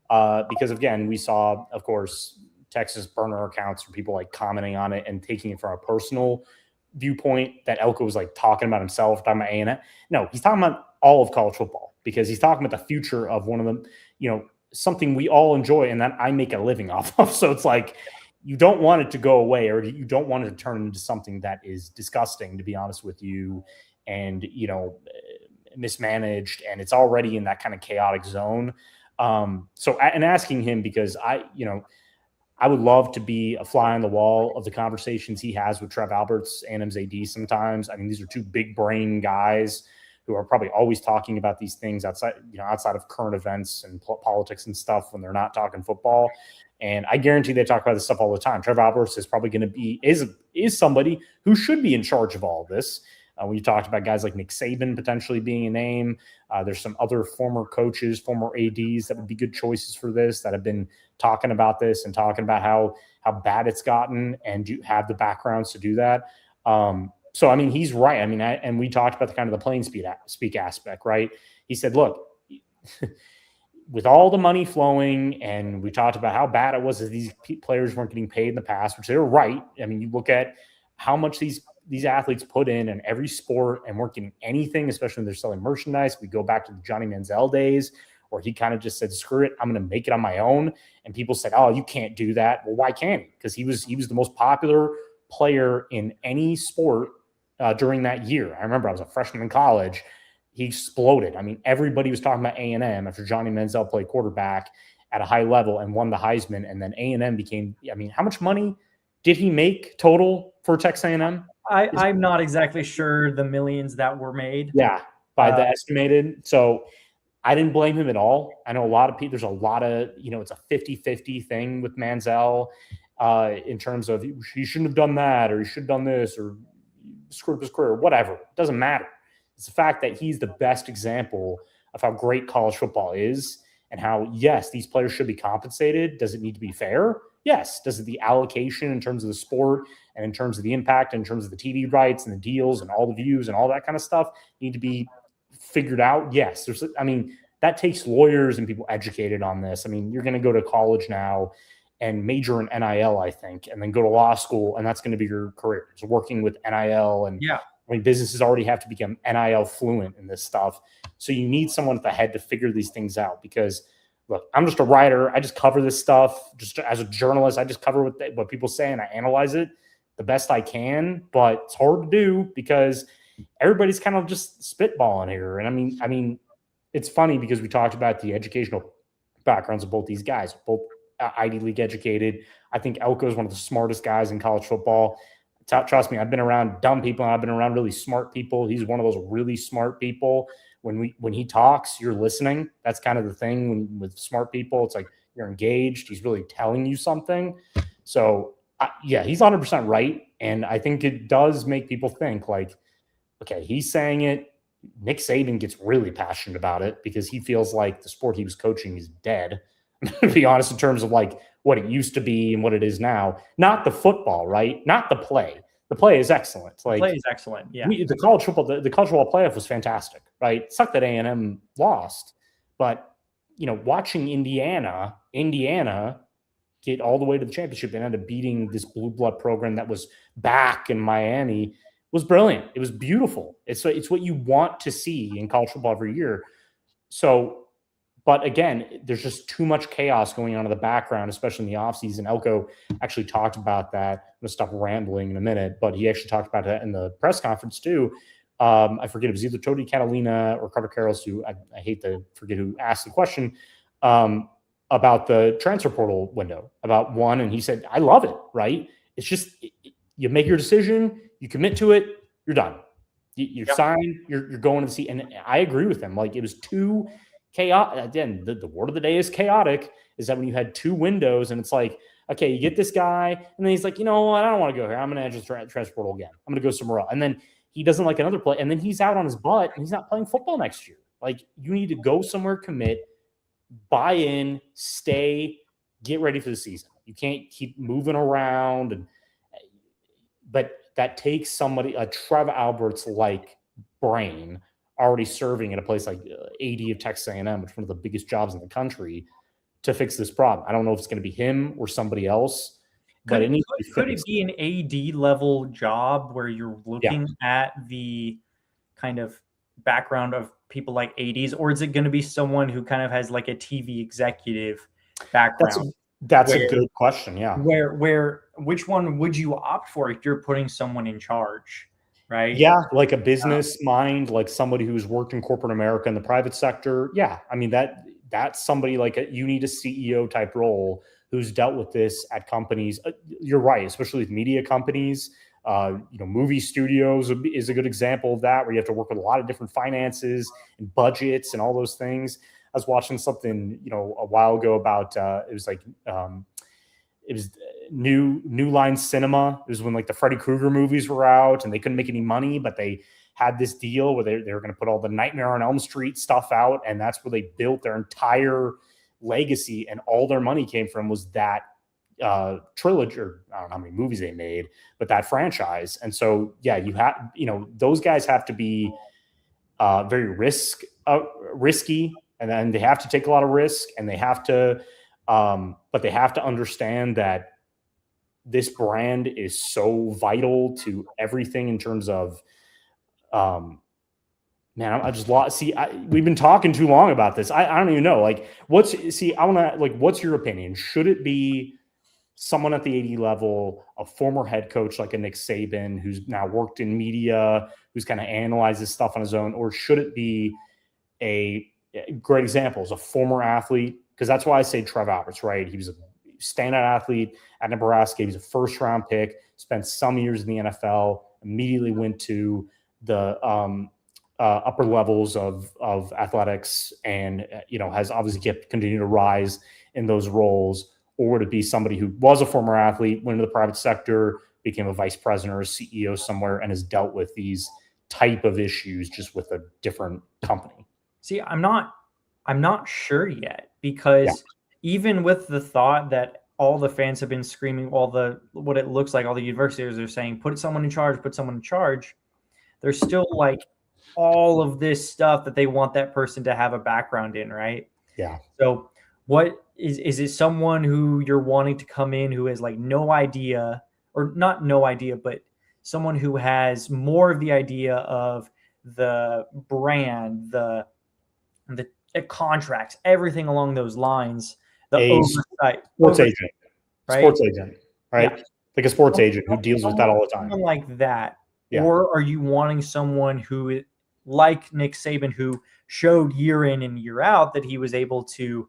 Because again, we saw, of course, Texas burner accounts for people like commenting on it and taking it from a personal viewpoint that Elko was like talking about himself, talking about A&M. No, he's talking about all of college football because he's talking about the future of one of them, something we all enjoy and that I make a living off of. So it's like, you don't want it to go away, or you don't want it to turn into something that is disgusting, to be honest with you, and, mismanaged, and it's already in that kind of chaotic zone. So, and asking him, because I would love to be a fly on the wall of the conversations he has with Trev Alberts, A&M's AD sometimes. I mean, these are two big brain guys who are probably always talking about these things outside of current events and politics and stuff when they're not talking football. And I guarantee they talk about this stuff all the time. Trev Alberts is probably going to is somebody who should be in charge of all of this. When you talked about guys like Nick Saban potentially being a name, there's some other former coaches, former ADs that would be good choices for this that have been talking about this and talking about how bad it's gotten, and you have the backgrounds to do that. So, I mean, he's right. I mean, and we talked about the kind of the plain speak aspect, right? He said, look, with all the money flowing, and we talked about how bad it was that these players weren't getting paid in the past, which they were right. I mean, you look at how much these athletes put in every sport and weren't getting anything, especially when they're selling merchandise. We go back to the Johnny Manziel days where he kind of just said, screw it, I'm going to make it on my own. And people said, oh, you can't do that. Well, why can't he? Because he was the most popular player in any sport during that year. I remember I was a freshman in college. He exploded. I mean, everybody was talking about A&M after Johnny Manziel played quarterback at a high level and won the Heisman. And then A&M became, I mean, how much money did he make total for Texas A&M?
I'm not exactly sure the millions that were made.
Yeah, by the estimated. So I didn't blame him at all. I know a lot of people, there's a lot of, it's a 50-50 thing with Manziel in terms of he shouldn't have done that, or he should have done this, or screwed up his career, or whatever. It doesn't matter. It's the fact that he's the best example of how great college football is and how, yes, these players should be compensated. Does it need to be fair? Yes. Does it the allocation in terms of the sport and in terms of the impact, in terms of the TV rights and the deals and all the views and all that kind of stuff need to be figured out? Yes. That takes lawyers and people educated on this. I mean, you're going to go to college now and major in NIL, I think, and then go to law school, and that's going to be your career. It's working with NIL, and I mean, businesses already have to become NIL fluent in this stuff. So you need someone at the head to figure these things out, because look, I'm just a writer. I just cover this stuff. Just as a journalist, I just cover what people say and I analyze it the best I can, but it's hard to do because everybody's kind of just spitballing here. And I mean, it's funny because we talked about the educational backgrounds of both these guys, both Ivy League educated. I think Elko is one of the smartest guys in college football. Trust me, I've been around dumb people and I've been around really smart people. He's one of those really smart people. When he talks, you're listening. That's kind of the thing with smart people. It's like you're engaged. He's really telling you something. So yeah, he's 100% right. And I think it does make people think like, okay, he's saying it. Nick Saban gets really passionate about it because he feels like the sport he was coaching is dead, to be honest, in terms of like what it used to be and what it is now. Not the football, right? Not the play. The play is excellent. Like,
play is excellent. Yeah.
The college football playoff was fantastic, right? It sucked that A&M lost, but watching Indiana get all the way to the championship and end up beating this blue blood program that was back in Miami was brilliant. It was beautiful. It's what you want to see in college football every year. So, but again, there's just too much chaos going on in the background, especially in the offseason. Elko actually talked about that. I'm going to stop rambling in a minute, but he actually talked about that in the press conference too. I forget, it was either Tony Catalina or Carter Karros, who I hate to forget who asked the question about the transfer portal window, about one. And he said, I love it, right? It's just, you make your decision, you commit to it, you're done. You're signed, you're going to see. And I agree with him. Like, it was too chaotic. Again, the word of the day is chaotic, is that when you had two windows and it's like, okay, you get this guy, and then he's like, you know what, I don't want to go here. I'm going to enter the transfer portal again. I'm going to go somewhere else. And then he doesn't like another play, and then he's out on his butt, and he's not playing football next year. Like, you need to go somewhere, commit, buy in, stay, get ready for the season. You can't keep moving around. But that takes somebody, a Trev Alberts like brain, already serving at a place like AD of Texas A&M, which is one of the biggest jobs in the country, to fix this problem. I don't know if it's going to be him or somebody else. But
could it be an AD level job where you're looking at the kind of background of people like ADs, or is it going to be someone who kind of has like a TV executive background?
That's a good question. Yeah.
Which one would you opt for if you're putting someone in charge? Right.
Yeah. Like a business mind, like somebody who's worked in corporate America in the private sector. Yeah. I mean, that's somebody like you need a CEO type role who's dealt with this at companies. You're right. Especially with media companies, movie studios is a good example of that, where you have to work with a lot of different finances and budgets and all those things. I was watching something, a while ago about, it was New Line Cinema. It was when like the Freddy Krueger movies were out and they couldn't make any money, but they had this deal where they were going to put all the Nightmare on Elm Street stuff out. And that's where they built their entire legacy, and all their money came from was that trilogy, or I don't know how many movies they made, but that franchise. And so, yeah, you have, those guys have to be very risky. And then they have to take a lot of risk, and they have to, but they have to understand that this brand is so vital to everything in terms of, I just lost. See, we've been talking too long about this. I don't even know. Like, what's your opinion? Should it be someone at the AD level, a former head coach like a Nick Saban, who's now worked in media, who's kind of analyzes stuff on his own, or should it be a great example is a former athlete? Because that's why I say Trev Alberts, right? He was a standout athlete at Nebraska. He was a first-round pick, spent some years in the NFL, immediately went to the upper levels of athletics, and has obviously continued to rise in those roles. Or would it be somebody who was a former athlete, went into the private sector, became a vice president or a CEO somewhere, and has dealt with these type of issues just with a different company?
See, I'm not sure yet, because even with the thought that all the fans have been screaming, what it looks like all the universities are saying, put someone in charge, there's still like all of this stuff that they want that person to have a background in, right?
Yeah.
So what is it someone who you're wanting to come in who has like no idea, or not no idea, but someone who has more of the idea of the brand, the contracts, everything along those lines, the oversight,
sports agent, right?
Yeah.
Like a sports agent who deals with that all the time.
Someone like that.
Yeah.
Or are you wanting someone who, like Nick Saban, who showed year in and year out that he was able to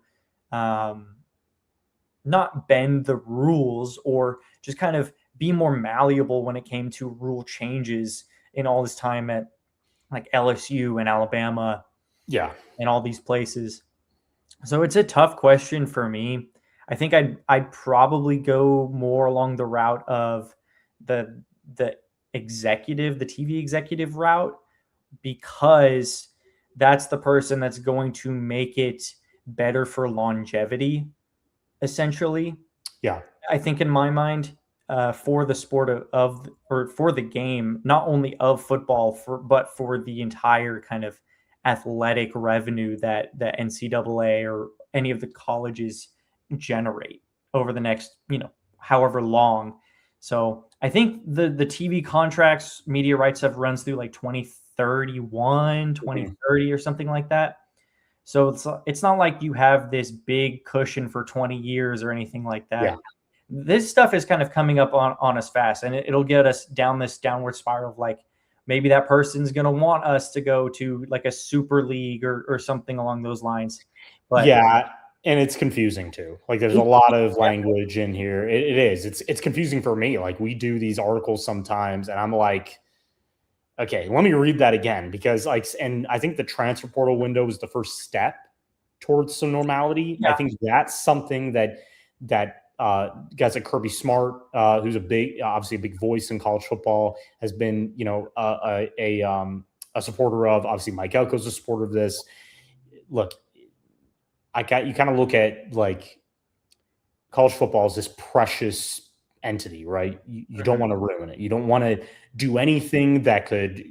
not bend the rules, or just kind of be more malleable when it came to rule changes in all this time at like LSU and Alabama and all these places. So it's a tough question for me. I think I'd probably go more along the route of the executive, the TV executive route, because that's the person that's going to make it better for longevity, essentially.
Yeah.
I think in my mind, for the sport of or for the game, not only of football, but for the entire kind of athletic revenue that the NCAA or any of the colleges generate over the next, however long. So I think the TV contracts, media rights stuff runs through like 2031, 2030 or something like that. So it's not like you have this big cushion for 20 years or anything like that.
Yeah.
This stuff is kind of coming up on us fast, and it'll get us down this downward spiral of like, maybe that person's going to want us to go to like a super league or something along those lines. But
yeah. And it's confusing too. Like there's a lot of language in here. It is. It's confusing for me. Like we do these articles sometimes and I'm like, okay, let me read that again because and I think the transfer portal window is the first step towards some normality.
Yeah.
I think that's something that guys like Kirby Smart, who's obviously a big voice in college football, has been, a supporter of. Obviously, Mike Elko is a supporter of this. Look, you kind of look at like college football as this precious entity, right? You don't want to ruin it. You don't want to do anything that could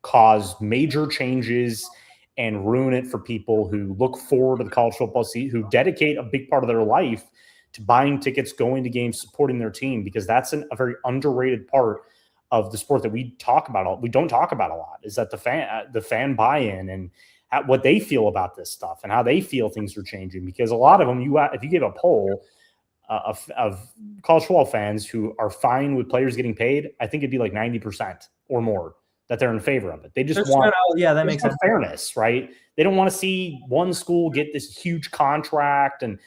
cause major changes and ruin it for people who look forward to the college football season, who dedicate a big part of their life to buying tickets, going to games, supporting their team, because that's a very underrated part of the sport that we don't talk about a lot, is that the fan buy-in and what they feel about this stuff and how they feel things are changing. Because a lot of them, if you give a poll of college football fans who are fine with players getting paid, I think it'd be like 90% or more that they're in favor of it. They just want
that makes sense.
Fairness, right? They don't want to see one school get this huge contract and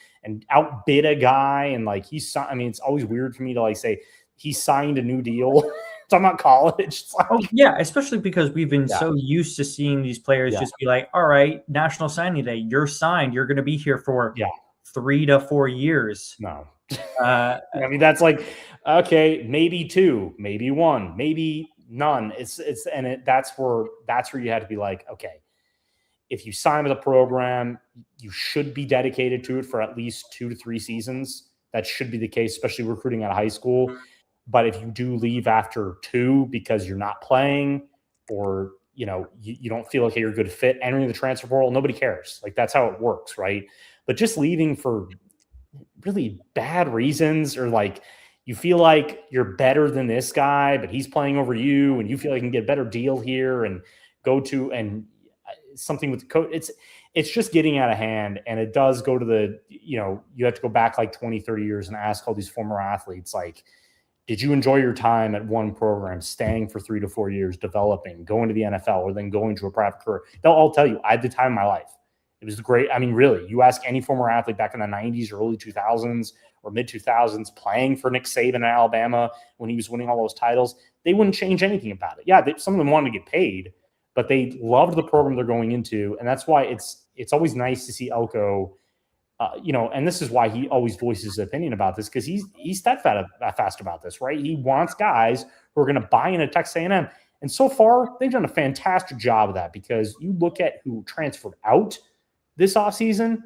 outbid a guy and like it's always weird for me to like say he signed a new deal. Talking about college.
Especially because we've been so used to seeing these players just be like, all right, National Signing Day, you're signed, you're going to be here for 3 to 4 years.
No. That's like, okay, maybe 2, maybe 1, maybe none. That's where you had to be like, okay, if you sign with a program, you should be dedicated to it for at least 2 to 3 seasons. That should be the case, especially recruiting out of high school. But if you do leave after 2 because you're not playing or, you don't feel like you're a good fit entering the transfer portal, nobody cares. Like that's how it works, right? But just leaving for really bad reasons, or like you feel like you're better than this guy, but he's playing over you and you feel like you can get a better deal here and go to and something with the coach. It's just getting out of hand. And it does go to you have to go back like 20, 30 years and ask all these former athletes, like, did you enjoy your time at one program, staying for 3 to 4 years, developing, going to the NFL, or then going to a private career? They'll all tell you, I had the time of my life. It was great. I mean, really, you ask any former athlete back in the 90s or early 2000s or mid 2000s playing for Nick Saban in Alabama when he was winning all those titles, they wouldn't change anything about it. Yeah, some of them wanted to get paid, but they loved the program they're going into. And that's why it's always nice to see Elko, and this is why he always voices his opinion about this, because he's steadfast about this, right? He wants guys who are going to buy into Texas A&M. And so far, they've done a fantastic job of that, because you look at who transferred out this offseason,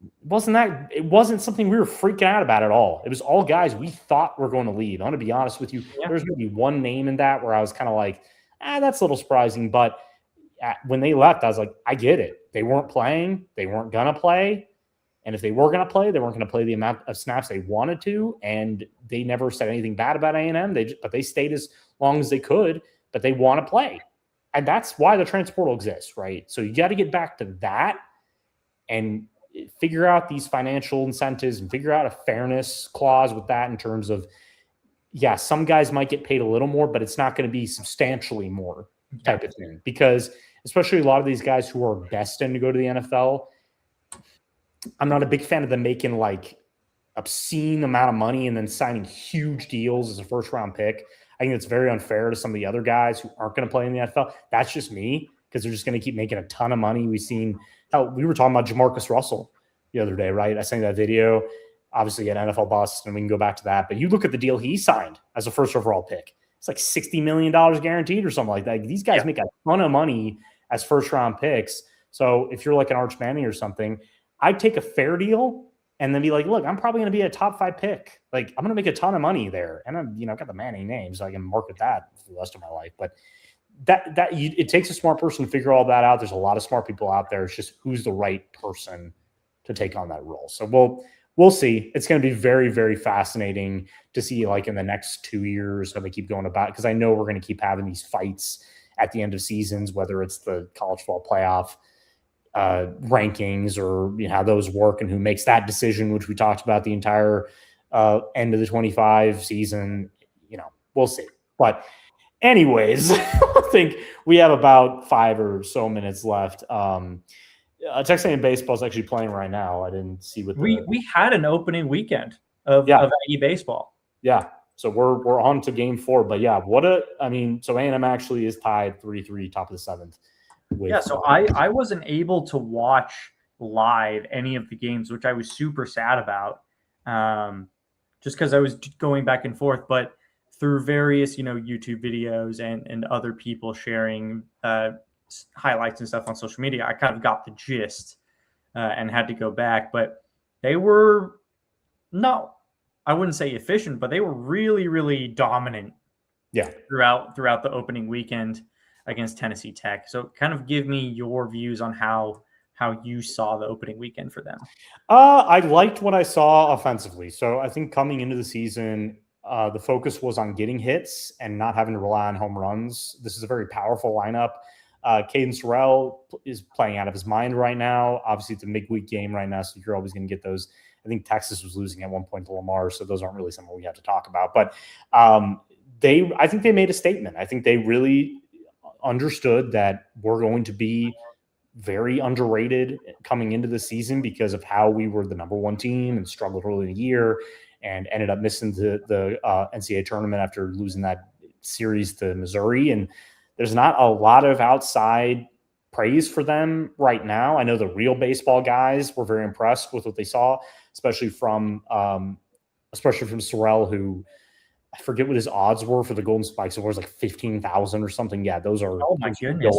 it wasn't something we were freaking out about at all. It was all guys we thought were going to leave. I'm going to be honest with you. Yeah. There's maybe one name in that where I was kind of like, that's a little surprising. But when they left, I was like, I get it. They weren't playing. They weren't going to play. And if they were going to play, they weren't going to play the amount of snaps they wanted to. And they never said anything bad about A&M. But they stayed as long as they could. But they want to play. And that's why the transfer portal exists, right? So you got to get back to that and figure out these financial incentives and figure out a fairness clause with that, in terms of, some guys might get paid a little more, but it's not going to be substantially more type of thing. Because especially a lot of these guys who are destined to go to the NFL, I'm not a big fan of them making like obscene amount of money and then signing huge deals as a first-round pick. I think it's very unfair to some of the other guys who aren't going to play in the NFL. That's just me, because they're just going to keep making a ton of money. We've seen how we were talking about Jamarcus Russell the other day, right? I sent that video, obviously an NFL bust, and we can go back to that. But you look at the deal he signed as a first overall pick. It's like $60 million guaranteed or something like that. These guys make a ton of money as first-round picks. So if you're like an Arch Manning or something, I'd take a fair deal and then be like, look, I'm probably going to be a top 5 pick. Like, I'm going to make a ton of money there. And I'm, I've got the Manning name, so I can market that for the rest of my life. But it takes a smart person to figure all that out. There's a lot of smart people out there. It's just who's the right person to take on that role. So we'll see. It's going to be very, very fascinating to see, like, in the next 2 years how they keep going about, because I know we're going to keep having these fights at the end of seasons, whether it's the college football playoff rankings or how those work and who makes that decision, which we talked about the entire end of the 25 season. We'll see. But anyways, I think we have about 5 or so minutes left. Texas A&M baseball is actually playing right now. I didn't see what
we had an opening weekend of Aggie baseball.
Yeah. So we're on to game 4. But yeah, so A&M actually is tied 3-3, top of the 7th.
So I wasn't able to watch live any of the games, which I was super sad about, just because I was going back and forth. But through various, YouTube videos and other people sharing highlights and stuff on social media, I kind of got the gist and had to go back. But they were I wouldn't say efficient, but they were really, really dominant.
Yeah,
throughout the opening weekend against Tennessee Tech. So kind of give me your views on how you saw the opening weekend for them.
I liked what I saw offensively. So I think coming into the season, the focus was on getting hits and not having to rely on home runs. This is a very powerful lineup. Caden Sorrell is playing out of his mind right now. Obviously, it's a midweek game right now, so you're always going to get those. I think Texas was losing at one point to Lamar, so those aren't really something we have to talk about. But I think they made a statement. I think they really understood that we're going to be very underrated coming into the season because of how we were the number 1 team and struggled early in the year and ended up missing the NCAA tournament after losing that series to Missouri. And there's not a lot of outside praise for them right now. I know the real baseball guys were very impressed with what they saw, especially from Sorrell, who I forget what his odds were for the Golden Spikes. It was like 15,000 or something. Yeah, those are.
Oh my goodness.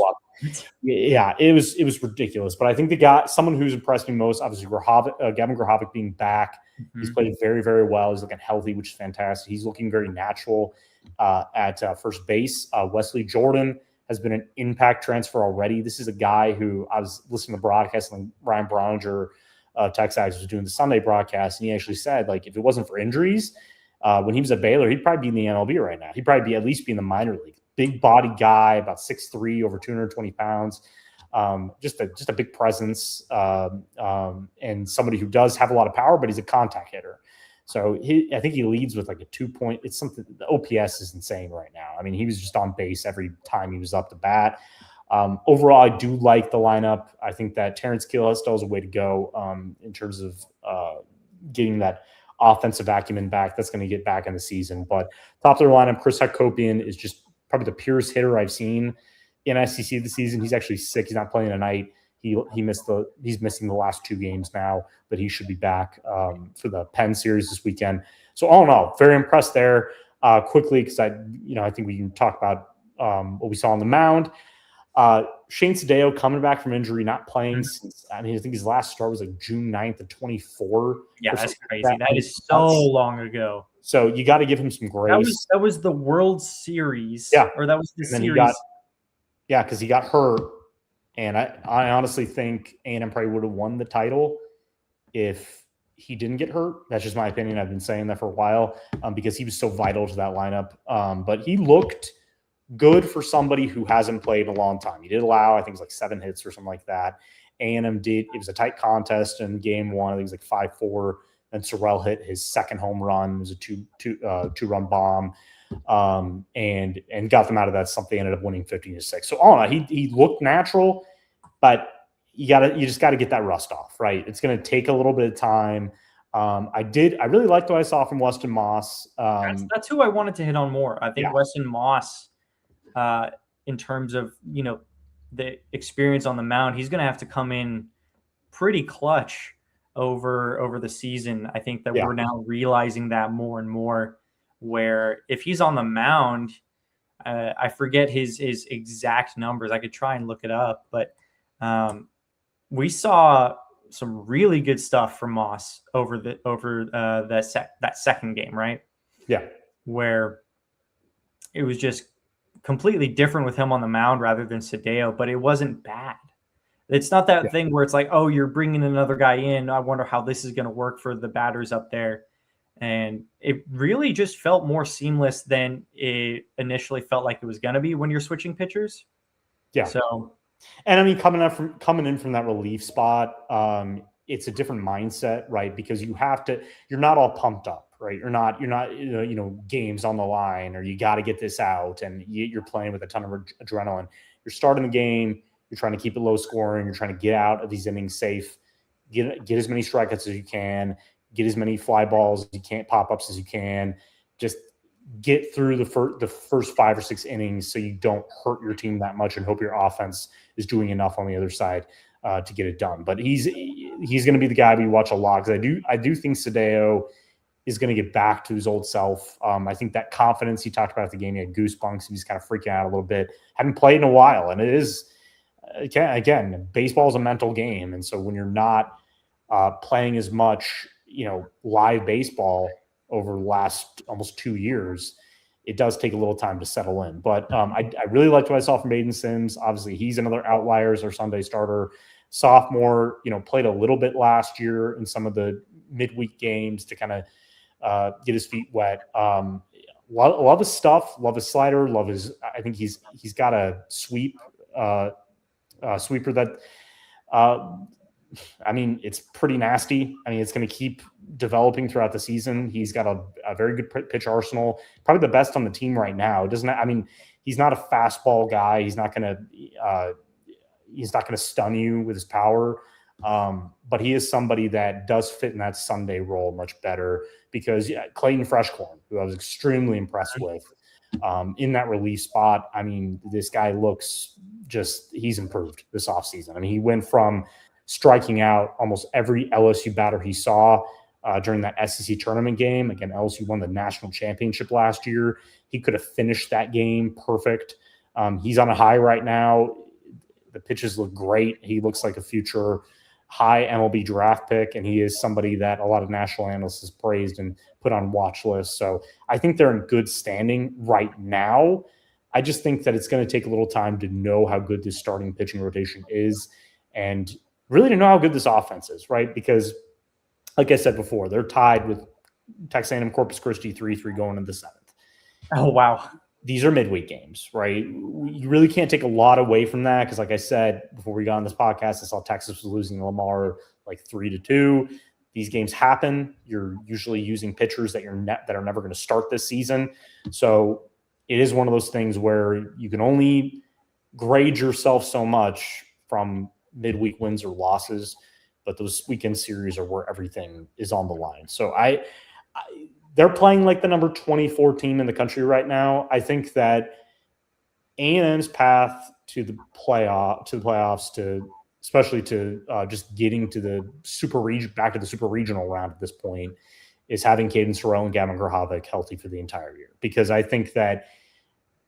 Yeah, it was ridiculous. But I think someone who's impressed me most, obviously, Gavin Grahovic being back. Mm-hmm. He's played very, very well. He's looking healthy, which is fantastic. He's looking very natural at first base. Wesley Jordan has been an impact transfer already. This is a guy who I was listening to the broadcast, and Ryan Browninger, Texas Aggies, was doing the Sunday broadcast, and he actually said, like, if it wasn't for injuries, when he was at Baylor, he'd probably be in the MLB right now. He'd probably at least be in the minor league. Big body guy, about 6'3", over 220 pounds. Just a big presence, and somebody who does have a lot of power, but he's a contact hitter. So I think he leads with like a 2-point. It's something. The OPS is insane right now. I mean, he was just on base every time he was up to bat. Overall, I do like the lineup. I think that Terrence Kill still has a way to go in terms of getting that offensive acumen back. That's going to get back in the season. But top of their lineup, Chris Hakopian is just probably the purest hitter I've seen in SEC this season. He's actually sick. He's not playing tonight. He's missing the last 2 games now, but he should be back for the Penn series this weekend. So all in all, very impressed there. Quickly, because I think we can talk about what we saw on the mound. Shane Sadeo coming back from injury, not playing since, I think his last start was like June 9th of 24.
Yeah, that's crazy. That is so long ago.
So you got to give him some grace.
That was the World Series.
Yeah.
Or that was the series.
Because he got hurt. And I honestly think A&M probably would have won the title if he didn't get hurt. That's just my opinion. I've been saying that for a while because he was so vital to that lineup. But he looked good for somebody who hasn't played in a long time. He did allow, I think it was like 7 hits or something like that. A&M did. It was a tight contest in game 1. I think it was like 5-4. Then Sorrell hit his second home run. It was a two-run bomb. And got them out of that. Something ended up winning 15-6. So all in all, he looked natural, but you just got to get that rust off, right? It's going to take a little bit of time. I really liked what I saw from Weston Moss.
That's who I wanted to hit on more. I think Weston Moss, in terms of, the experience on the mound, he's going to have to come in pretty clutch over the season. I think that we're now realizing that more and more, where if he's on the mound, I forget his exact numbers. I could try and look it up, but we saw some really good stuff from Moss over that second game, right?
Yeah,
where it was just completely different with him on the mound rather than Sadeo, but it wasn't bad. It's not that thing where it's like, oh, you're bringing another guy in. I wonder how this is going to work for the batters up there. And it really just felt more seamless than it initially felt like it was going to be when you're switching pitchers.
Yeah.
So,
and I mean, coming in from that relief spot, it's a different mindset, right? Because you're not all pumped up, right? You're not, games on the line, or you got to get this out, and you're playing with a ton of adrenaline. You're starting the game. You're trying to keep it low scoring. You're trying to get out of these innings safe, get as many strikeouts as you can, get as many fly balls as you can, pop-ups as you can. Just get through the first 5 or 6 innings so you don't hurt your team that much, and hope your offense is doing enough on the other side to get it done. But he's going to be the guy we watch a lot, because I do think Sadeo is going to get back to his old self. I think that confidence he talked about at the game, he had goosebumps, he's kind of freaking out a little bit. Hadn't played in a while, and it is again, baseball is a mental game, and so when you're not playing as much, live baseball over the last almost 2 years, it does take a little time to settle in. But I really liked what I saw from Aiden Sims. Obviously, he's another outlier as our Sunday starter. Sophomore, played a little bit last year in some of the midweek games to kind of get his feet wet. Love his stuff, love his slider, I think he's got a sweeper that it's pretty nasty. It's going to keep developing throughout the season. He's got a very good pitch arsenal, probably the best on the team right now. He's not a fastball guy. He's not going to stun you with his power. But he is somebody that does fit in that Sunday role much better, because Clayton Freshcorn, who I was extremely impressed with in that relief spot. This guy he's improved this offseason. He went from striking out almost every LSU batter he saw during that SEC tournament game. Again, LSU won the national championship last year. He could have finished that game perfect. He's on a high right now. The pitches look great. He looks like a future high MLB draft pick, and he is somebody that a lot of national analysts has praised and put on watch lists. So I think they're in good standing right now. I just think that it's going to take a little time to know how good this starting pitching rotation is, and really to know how good this offense is, right? Because, like I said before, they're tied with Texas A&M Corpus Christi 3-3 going into the 7th.
Oh, wow.
These are midweek games, right? You really can't take a lot away from that, because, like I said before we got on this podcast, I saw Texas was losing to Lamar like 3-2. These games happen. You're usually using pitchers that are never going to start this season. So it is one of those things where you can only grade yourself so much from midweek wins or losses, but those weekend series are where everything is on the line. So they're playing like the number 24 team in the country right now. I think that A&M's path to the playoffs, especially to just getting to the back to the super regional round at this point, is having Caden Sorrell and Gavin Grahavik healthy for the entire year. Because I think that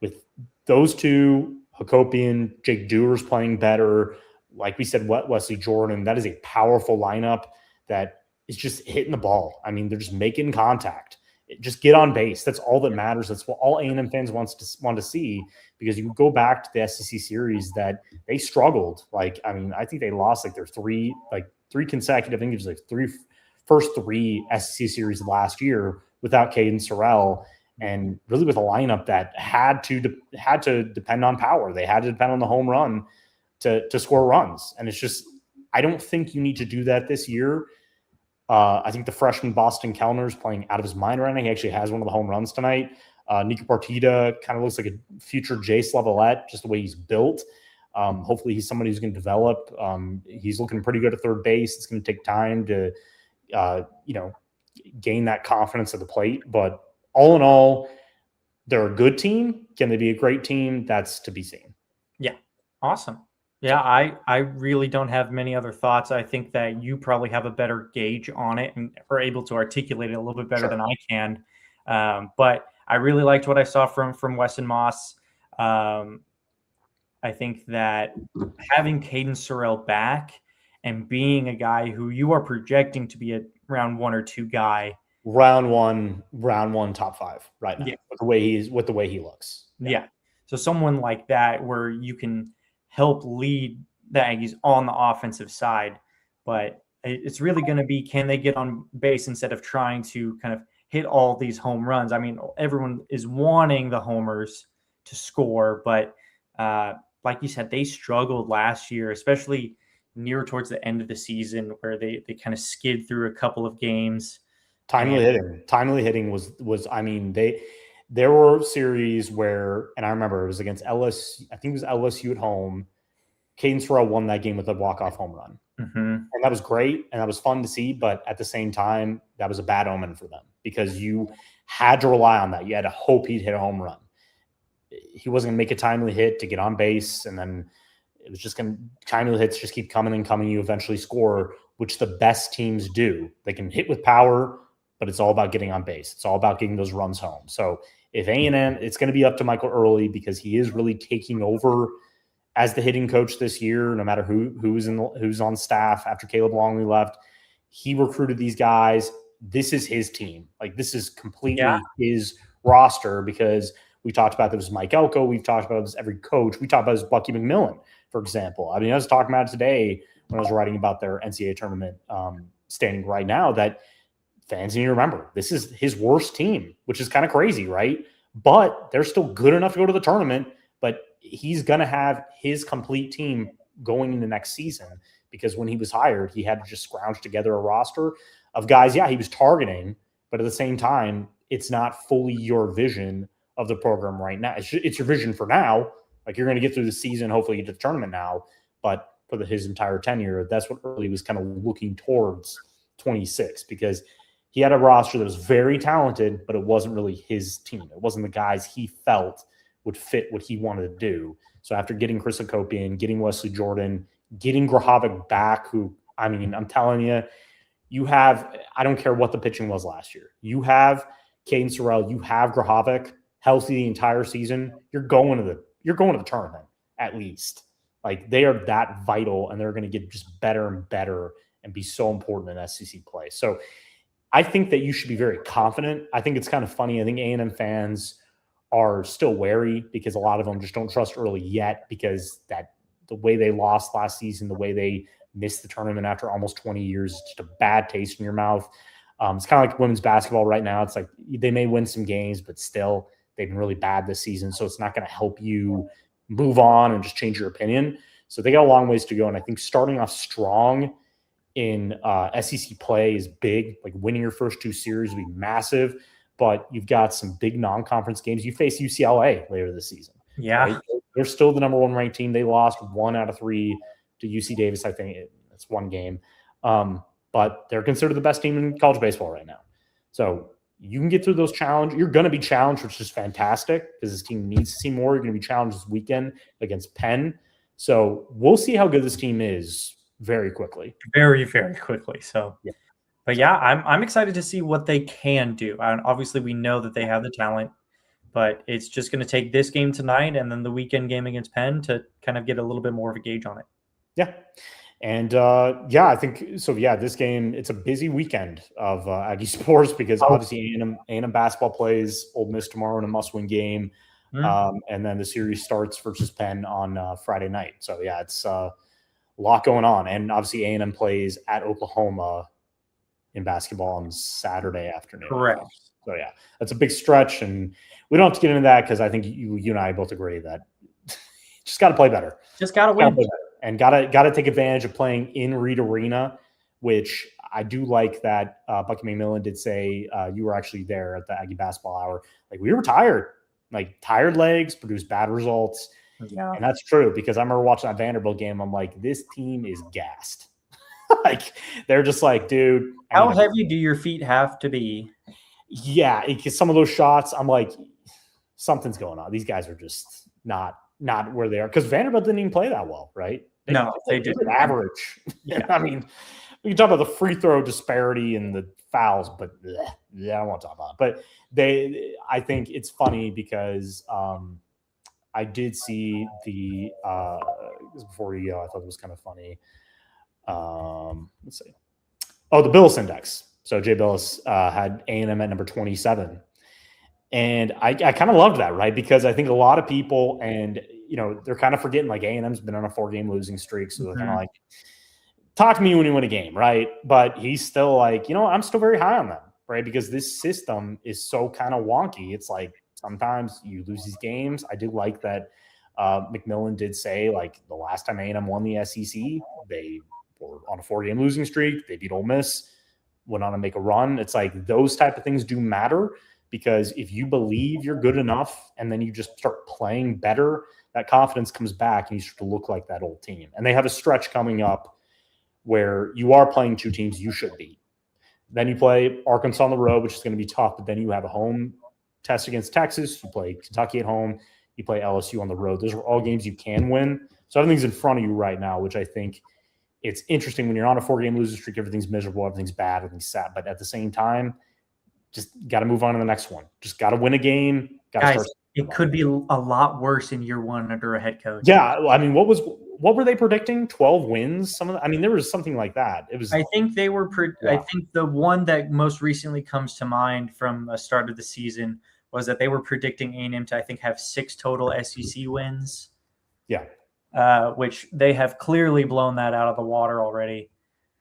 with those two, Hakopian, Jake Dewar's playing better, like we said, Wesley Jordan, that is a powerful lineup that is just hitting the ball. They're just making contact. Just get on base. That's all that matters. That's what all A&M fans want to see, because you go back to the SEC series that they struggled. I think they lost their three consecutive. I think it was first three SEC series last year without Caden Sorrell, and really with a lineup that had to depend on power. They had to depend on the home run to score runs. And it's just, I don't think you need to do that this year. I think the freshman Boston Kellner is playing out of his mind right now. He actually has one of the home runs tonight. Nico Partita kind of looks like a future Jace Lavalette, just the way he's built. Hopefully he's somebody who's going to develop. He's looking pretty good at third base. It's going to take time to gain that confidence at the plate. But all in all, they're a good team. Can they be a great team? That's to be seen.
Yeah. Awesome. Yeah, I really don't have many other thoughts. I think that you probably have a better gauge on it and are able to articulate it a little bit better than I can. But I really liked what I saw from Weston Moss. I think that having Caden Sorrell back and being a guy who you are projecting to be a round 1 or 2 guy.
Round one, top 5 right now.
Yeah.
With the way he looks.
Yeah. So someone like that where you can help lead the Aggies on the offensive side, but it's really going to be, can they get on base instead of trying to kind of hit all these home runs? I mean, everyone is wanting the homers to score, but like you said, they struggled last year, especially near towards the end of the season where they kind of skid through a couple of games.
Timely hitting was I mean, there were series where, and I remember it was against LSU. I think it was LSU at home. Caden Sorrell won that game with a walk-off home run.
Mm-hmm.
And that was great, and that was fun to see, but at the same time, that was a bad omen for them because you had to rely on that. You had to hope he'd hit a home run. He wasn't going to make a timely hit to get on base, and then it was just going to – timely hits just keep coming and coming. You eventually score, which the best teams do. They can hit with power, but it's all about getting on base. It's all about getting those runs home. So if A&M, it's going to be up to Michael Early because he is really taking over as the hitting coach this year, no matter who's on staff after Caleb Longley left. He recruited these guys. This is his team. Like, this is completely his roster because we talked about this Mike Elko. We've talked about this every coach. We talked about this Bucky McMillan, for example. I mean, I was talking about it today when I was writing about their NCAA tournament standing right now that fans need to remember this is his worst team, which is kind of crazy, right? But they're still good enough to go to the tournament, but he's going to have his complete team going into next season because when he was hired, he had to just scrounge together a roster of guys. Yeah, he was targeting, but at the same time, it's not fully your vision of the program right now. It's your vision for now. Like, you're going to get through the season, hopefully get to the tournament now, but for his entire tenure, that's what Early was kind of looking towards 26 because he had a roster that was very talented, but it wasn't really his team. It wasn't the guys he felt would fit what he wanted to do. So after getting Chris Akopian, getting Wesley Jordan, getting Grahovic back, who, I mean, I'm telling you, you have, I don't care what the pitching was last year. You have Caden Sorrell, you have Grahovic healthy the entire season. You're going to the tournament at least. Like, they are that vital, and they're going to get just better and better and be so important in SEC play. So I think that you should be very confident. I think it's kind of funny. I think A&M fans are still wary because a lot of them just don't trust Early yet because that the way they lost last season, the way they missed the tournament after almost 20 years, it's just a bad taste in your mouth. It's kind of like women's basketball right now. It's like they may win some games, but still they've been really bad this season. So it's not going to help you move on and just change your opinion. So they got a long ways to go. And I think starting off strong in SEC play is big. Like, winning your first 2 series would be massive, but you've got some big non-conference games. You face UCLA later this season.
Yeah.
Right? They're still the number 1 ranked team. They lost 1 out of 3 to UC Davis. I think it's 1 game. But they're considered the best team in college baseball right now. So you can get through those challenges. You're going to be challenged, which is fantastic because this team needs to see more. You're going to be challenged this weekend against Penn. So we'll see how good this team is very quickly.
Very, very quickly. So,
yeah.
But yeah, I'm excited to see what they can do. And obviously, we know that they have the talent, but it's just going to take this game tonight and then the weekend game against Penn to kind of get a little bit more of a gauge on it.
Yeah. And I think so. Yeah, this game, it's a busy weekend of Aggie sports because obviously A&M basketball plays Ole Miss tomorrow in a must-win game, and then the series starts versus Penn on Friday night. So yeah, it's a lot going on, and obviously A&M plays at Oklahoma in basketball on Saturday afternoon.
Correct.
So yeah, that's a big stretch, and we don't have to get into that because I think you and I both agree that just got to play better.
Just got to win.
And gotta take advantage of playing in Reed Arena, which I do like that Bucky McMillan did say you were actually there at the Aggie basketball hour. Like, we were tired, like tired legs produce bad results.
Yeah.
And that's true because I remember watching that Vanderbilt game. I'm like, this team is gassed. Like they're just like, dude.
How heavy do your feet have to be?
Yeah, some of those shots, I'm like, something's going on. These guys are just not where they are because Vanderbilt didn't even play that well, right?
They did
average. Yeah. I mean, we can talk about the free throw disparity and the fouls, but I don't want to talk about it. But I think it's funny because I did see the before we go, I thought it was kind of funny. Let's see. Oh, the Billis index. So Jay Billis had A&M at number 27. And I kind of loved that, right? Because I think a lot of people, and they're kind of forgetting like A&M's been on a 4-game losing streak, so they're kind of like, talk to me when you win a game, right? But he's still like, I'm still very high on them, right? Because this system is so kind of wonky. It's like sometimes you lose these games. I do like that McMillan did say like the last time A&M won the SEC, they were on a 4-game losing streak. They beat Ole Miss, went on to make a run. It's like those type of things do matter. Because if you believe you're good enough and then you just start playing better, that confidence comes back and you start to look like that old team. And they have a stretch coming up where you are playing 2 teams you should beat. Then you play Arkansas on the road, which is going to be tough, but then you have a home test against Texas. You play Kentucky at home. You play LSU on the road. Those are all games you can win. So everything's in front of you right now, which I think it's interesting when you're on a 4-game losing streak. Everything's miserable. Everything's bad. Everything's sad. But at the same time, just got to move on to the next one. Just got to win a game.
Guys, it could be a lot worse in year 1 under a head coach.
Yeah, I mean, what were they predicting? 12 wins? There was something like that. It was.
I think they were. I think the one that most recently comes to mind from the start of the season was that they were predicting A&M to, I think, have 6 total SEC wins.
Yeah,
which they have clearly blown that out of the water already.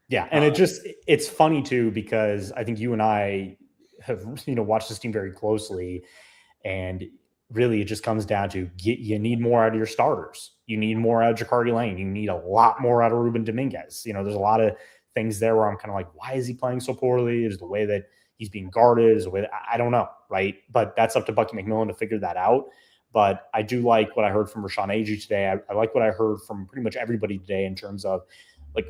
Yeah, and it's funny too because I think you and I have watched this team very closely, and really it just comes down to you need more out of your starters. You need more out of Jacardi Lane. You need a lot more out of Ruben Dominguez. There's a lot of things there where I'm kind of like, why is he playing so poorly? Is the way that he's being guarded? Is the way that I don't know, right? But that's up to Bucky McMillan to figure that out. But I do like what I heard from Rashawn Agee today. I like what I heard from pretty much everybody today in terms of like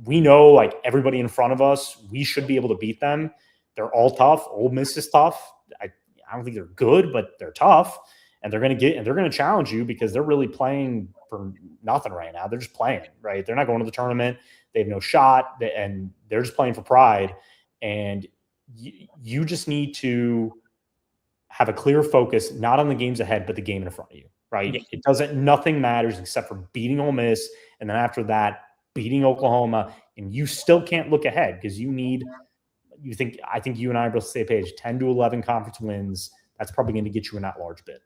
we know like everybody in front of us, we should be able to beat them. They're all tough. Ole Miss is tough. I don't think they're good, but they're tough, and they're going to challenge you because they're really playing for nothing right now. They're just playing, right? They're not going to the tournament. They have no shot, and they're just playing for pride. And you just need to have a clear focus, not on the games ahead, but the game in front of you, right? Yeah. Nothing matters except for beating Ole Miss, and then after that, beating Oklahoma, and you still can't look ahead because I think you and I are both on the same page. 10 to 11 conference wins. That's probably going to get you an at-large bid.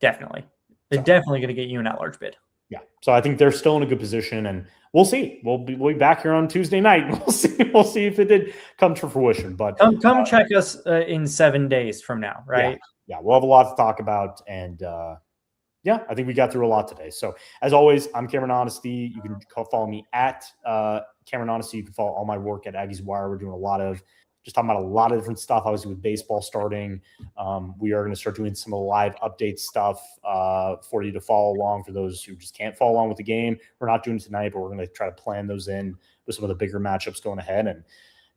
Definitely. They're definitely going to get you an at-large bid.
Yeah. So I think they're still in a good position, and we'll see. We'll be back here on Tuesday night. We'll see if it did come to fruition. But
come check us in 7 days from now, right?
Yeah. We'll have a lot to talk about, and I think we got through a lot today. So as always, I'm Cameron Honesty. You can follow me at Cameron Honesty. You can follow all my work at Aggies Wire. We're doing talking about a lot of different stuff, obviously with baseball starting. We are going to start doing some of the live update stuff for you to follow along for those who just can't follow along with the game. We're not doing it tonight, but we're going to try to plan those in with some of the bigger matchups going ahead. And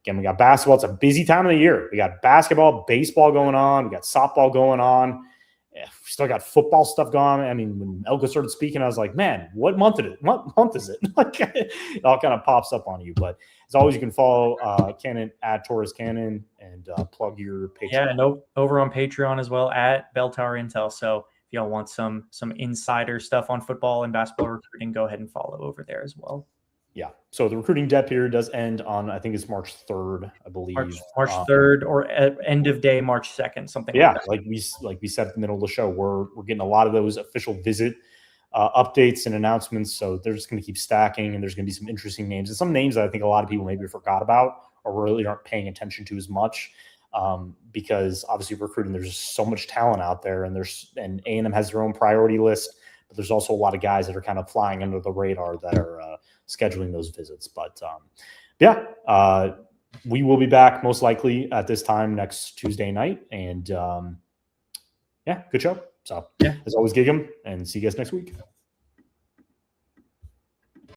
again, we got basketball. It's a busy time of the year. We got basketball, baseball going on. We got softball going on. We still got football stuff going on. I mean, when Elko started speaking, I was like, man, what month is it? Like, it all kind of pops up on you. But as always, you can follow Cannon at Torres Cannon and plug your Patreon.
Yeah, and over on Patreon as well at Bell Tower Intel. So if y'all want some insider stuff on football and basketball recruiting, go ahead and follow over there as well.
Yeah. So the recruiting depth period does end on, I think it's March 3rd, I believe.
March 3rd or end of day, March 2nd, something like that.
like we said at the middle of the show, we're getting a lot of those official visit updates and announcements. So they're just going to keep stacking, and there's going to be some interesting names and some names that I think a lot of people maybe forgot about or really aren't paying attention to as much because obviously recruiting, there's just so much talent out there, and A&M has their own priority list. But there's also a lot of guys that are kind of flying under the radar that are scheduling those visits. But we will be back most likely at this time next Tuesday night. And good show. So as always, gig 'em, and see you guys next week.